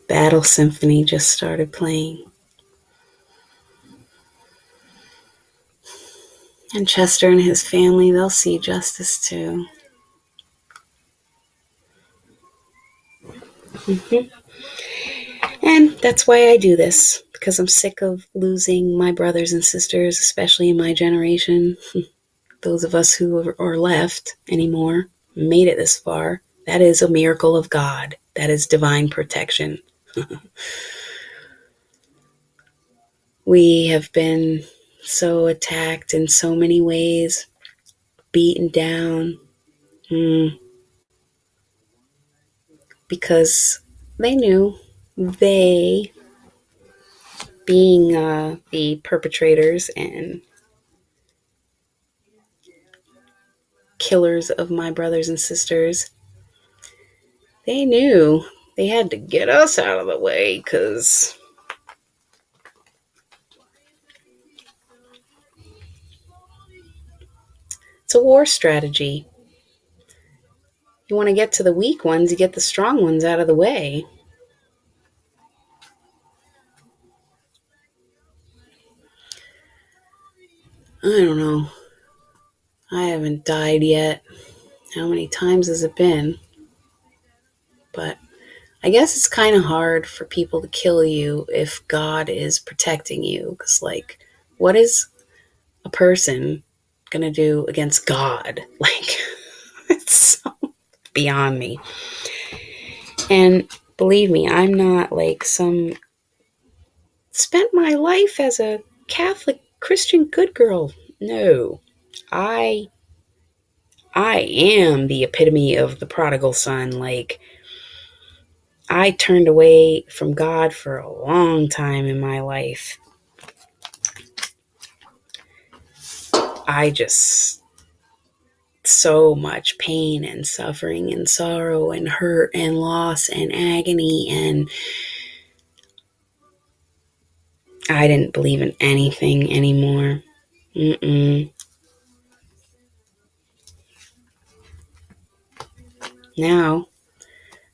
Battle Symphony just started playing. And Chester and his family, they'll see justice too. And that's why I do this, because I'm sick of losing my brothers and sisters, especially in my generation. Those of us who are left anymore, made it this far. That is a miracle of God. That is divine protection. We have been so attacked in so many ways, beaten down, because they knew, they being the perpetrators and killers of my brothers and sisters, they knew they had to get us out of the way because it's a war strategy. You want to get to the weak ones, you get the strong ones out of the way. I don't know. I haven't died yet. How many times has it been? But I guess it's kind of hard for people to kill you if God is protecting you. Because, like, what is a person going to do against God? Like, it's so beyond me. And believe me, I'm not like some spent my life as a Catholic Christian good girl. No. I I am the epitome of the prodigal son. Like, I turned away from God for a long time in my life. I just, so much pain and suffering and sorrow and hurt and loss and agony, and I didn't believe in anything anymore. Now,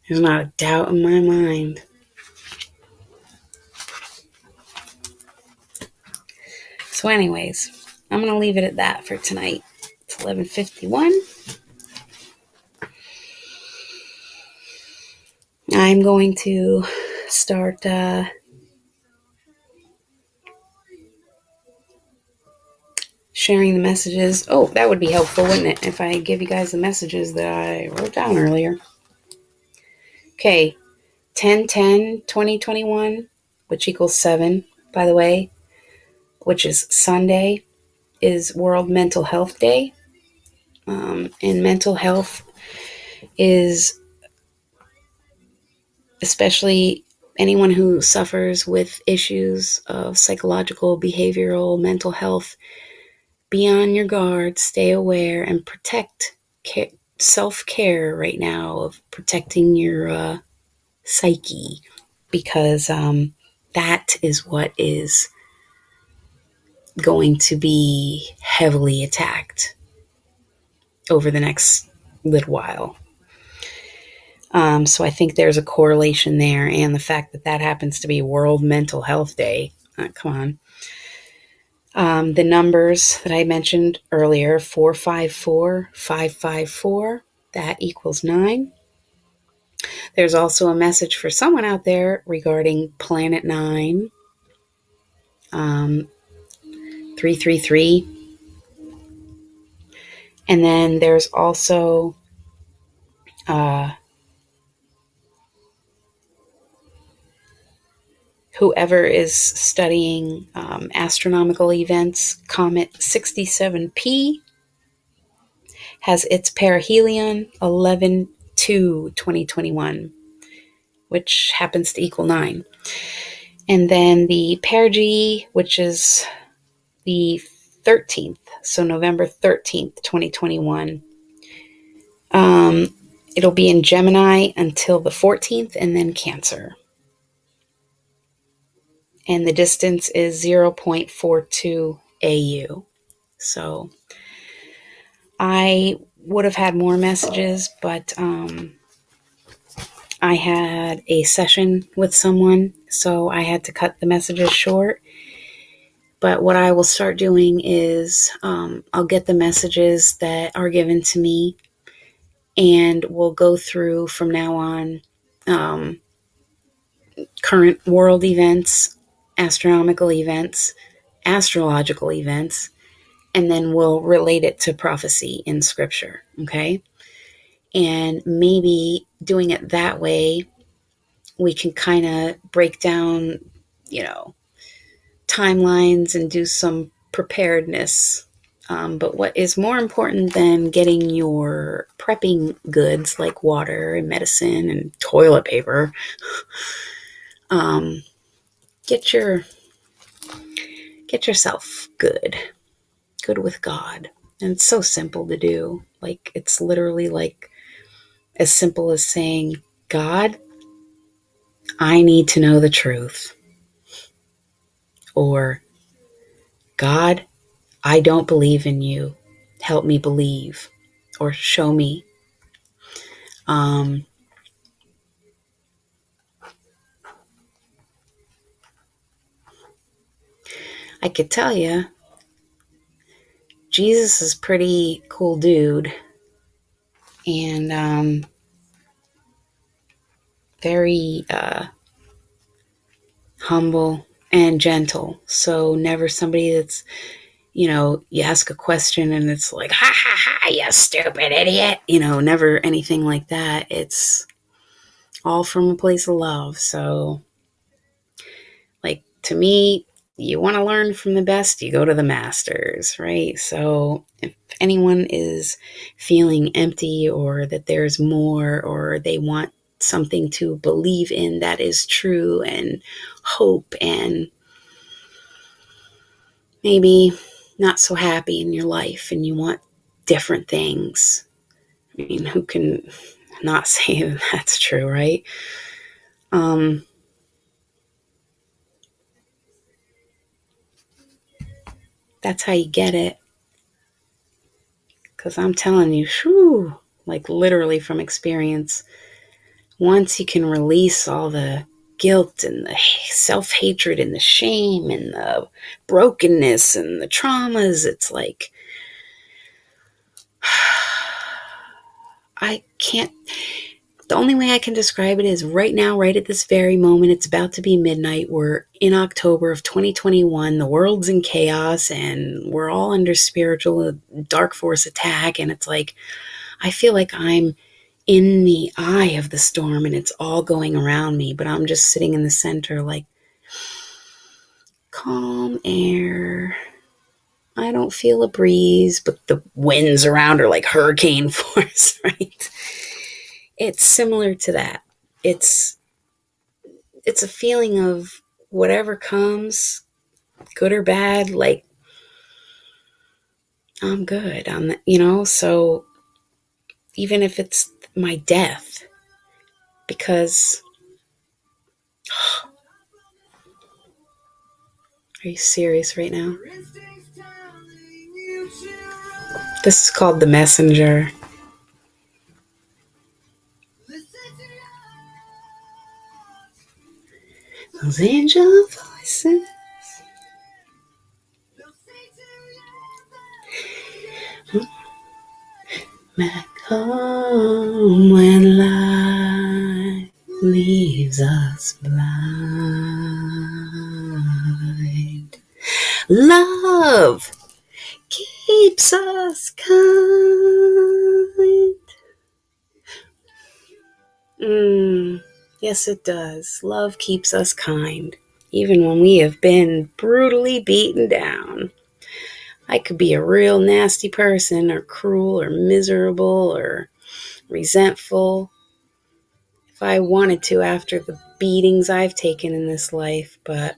there's not a doubt in my mind. So anyways, I'm going to leave it at that for tonight. It's 11:51. I'm going to start sharing the messages. Oh, that would be helpful, wouldn't it, if I give you guys the messages that I wrote down earlier. Okay, 10/10/2021, which equals 7, by the way, which is Sunday, is World Mental Health Day. And mental health is especially anyone who suffers with issues of psychological, behavioral, mental health. Be on your guard, stay aware, and protect self-care right now of protecting your psyche, because that is what is going to be heavily attacked over the next little while. So I think there's a correlation there, and the fact that that happens to be World Mental Health Day. Come on. The numbers that I mentioned earlier, 454-554, that equals 9. There's also a message for someone out there regarding Planet 9, 333. And then there's also whoever is studying astronomical events, Comet 67P has its perihelion 11/2/2021, which happens to equal 9. And then the perigee, which is the 13th, so November 13th, 2021. It'll be in Gemini until the 14th and then Cancer. And the distance is 0.42 AU. So I would have had more messages, but I had a session with someone, so I had to cut the messages short. But what I will start doing is I'll get the messages that are given to me, and we'll go through from now on current world events, astronomical events, astrological events, and then we'll relate it to prophecy in scripture, okay? And maybe doing it that way, we can kind of break down, timelines and do some preparedness. But what is more important than getting your prepping goods like water and medicine and toilet paper, get yourself good with God. And it's so simple to do. Like, it's literally like as simple as saying, God, I need to know the truth. Or, God, I don't believe in you. Help me believe. Or show me. I could tell you, Jesus is a pretty cool dude. And very humble and gentle. So never somebody that's, you ask a question and it's like, ha ha ha, you stupid idiot. Never anything like that. It's all from a place of love. So, like, to me, you want to learn from the best, you go to the masters, right? So if anyone is feeling empty or that there's more, or they want something to believe in that is true and hope, and maybe not so happy in your life and you want different things. I mean, who can not say that that's true, right? That's how you get it. Because I'm telling you, whew, like literally from experience, once you can release all the guilt and the self-hatred and the shame and the brokenness and the traumas, it's like, I can't, the only way I can describe it is right now, right at this very moment, it's about to be midnight. We're in October of 2021. The world's in chaos and we're all under spiritual dark force attack. And it's like, I feel like I'm in the eye of the storm and it's all going around me, but I'm just sitting in the center like, calm air. I don't feel a breeze, but the winds around are like hurricane force, right? It's similar to that. It's a feeling of whatever comes, good or bad, like, I'm good. So even if it's my death, because are you serious right now? This is called The Messenger. Those angel voices. Back home when life Love keeps us kind. Yes, it does. Love keeps us kind, even when we have been brutally beaten down. I could be a real nasty person, or cruel, or miserable, or resentful if I wanted to after the beatings I've taken in this life, but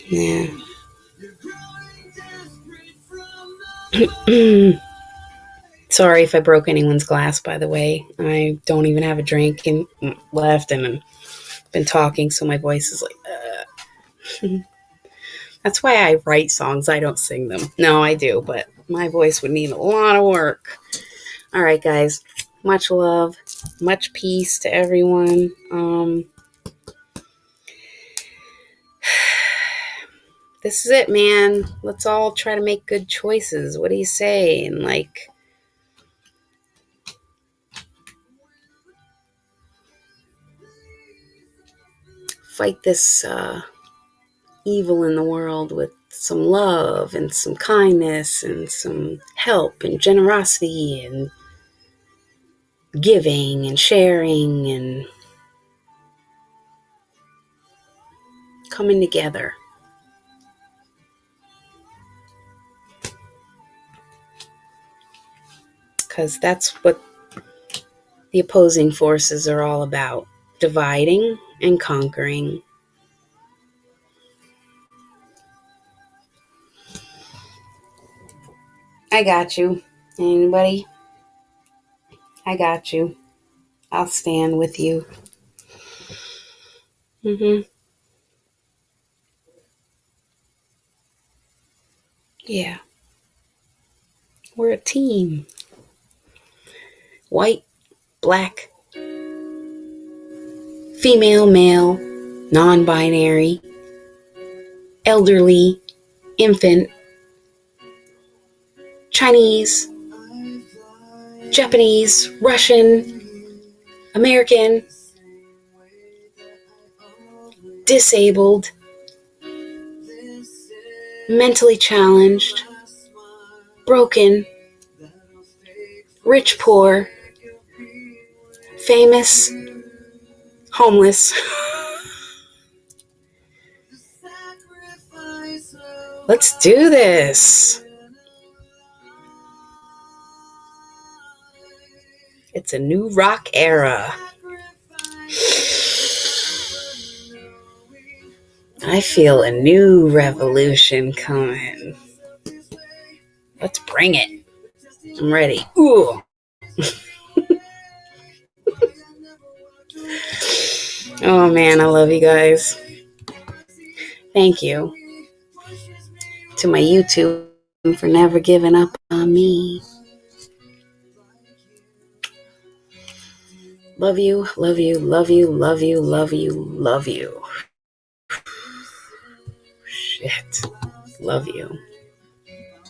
yeah. Sorry if I broke anyone's glass, by the way. I don't even have a drink left, and I've been talking, so my voice is like, That's why I write songs. I don't sing them. No, I do, but my voice would need a lot of work. All right, guys. Much love, much peace to everyone. This is it, man. Let's all try to make good choices. What do you say? And fight this evil in the world with some love and some kindness and some help and generosity and giving and sharing and coming together. Because that's what the opposing forces are all about. Dividing and conquering. I got you. Anybody? I got you. I'll stand with you. Yeah. We're a team. White, black, female, male, non-binary, elderly, infant, Chinese, Japanese, Russian, American, disabled, mentally challenged, broken, rich, poor, famous, homeless. Let's do this. It's a new rock era. I feel a new revolution coming. Let's bring it. I'm ready. Ooh. Oh man, I love you guys. Thank you to my YouTube for never giving up on me. Love you, love you, love you, love you, love you, love you. Shit. Love you.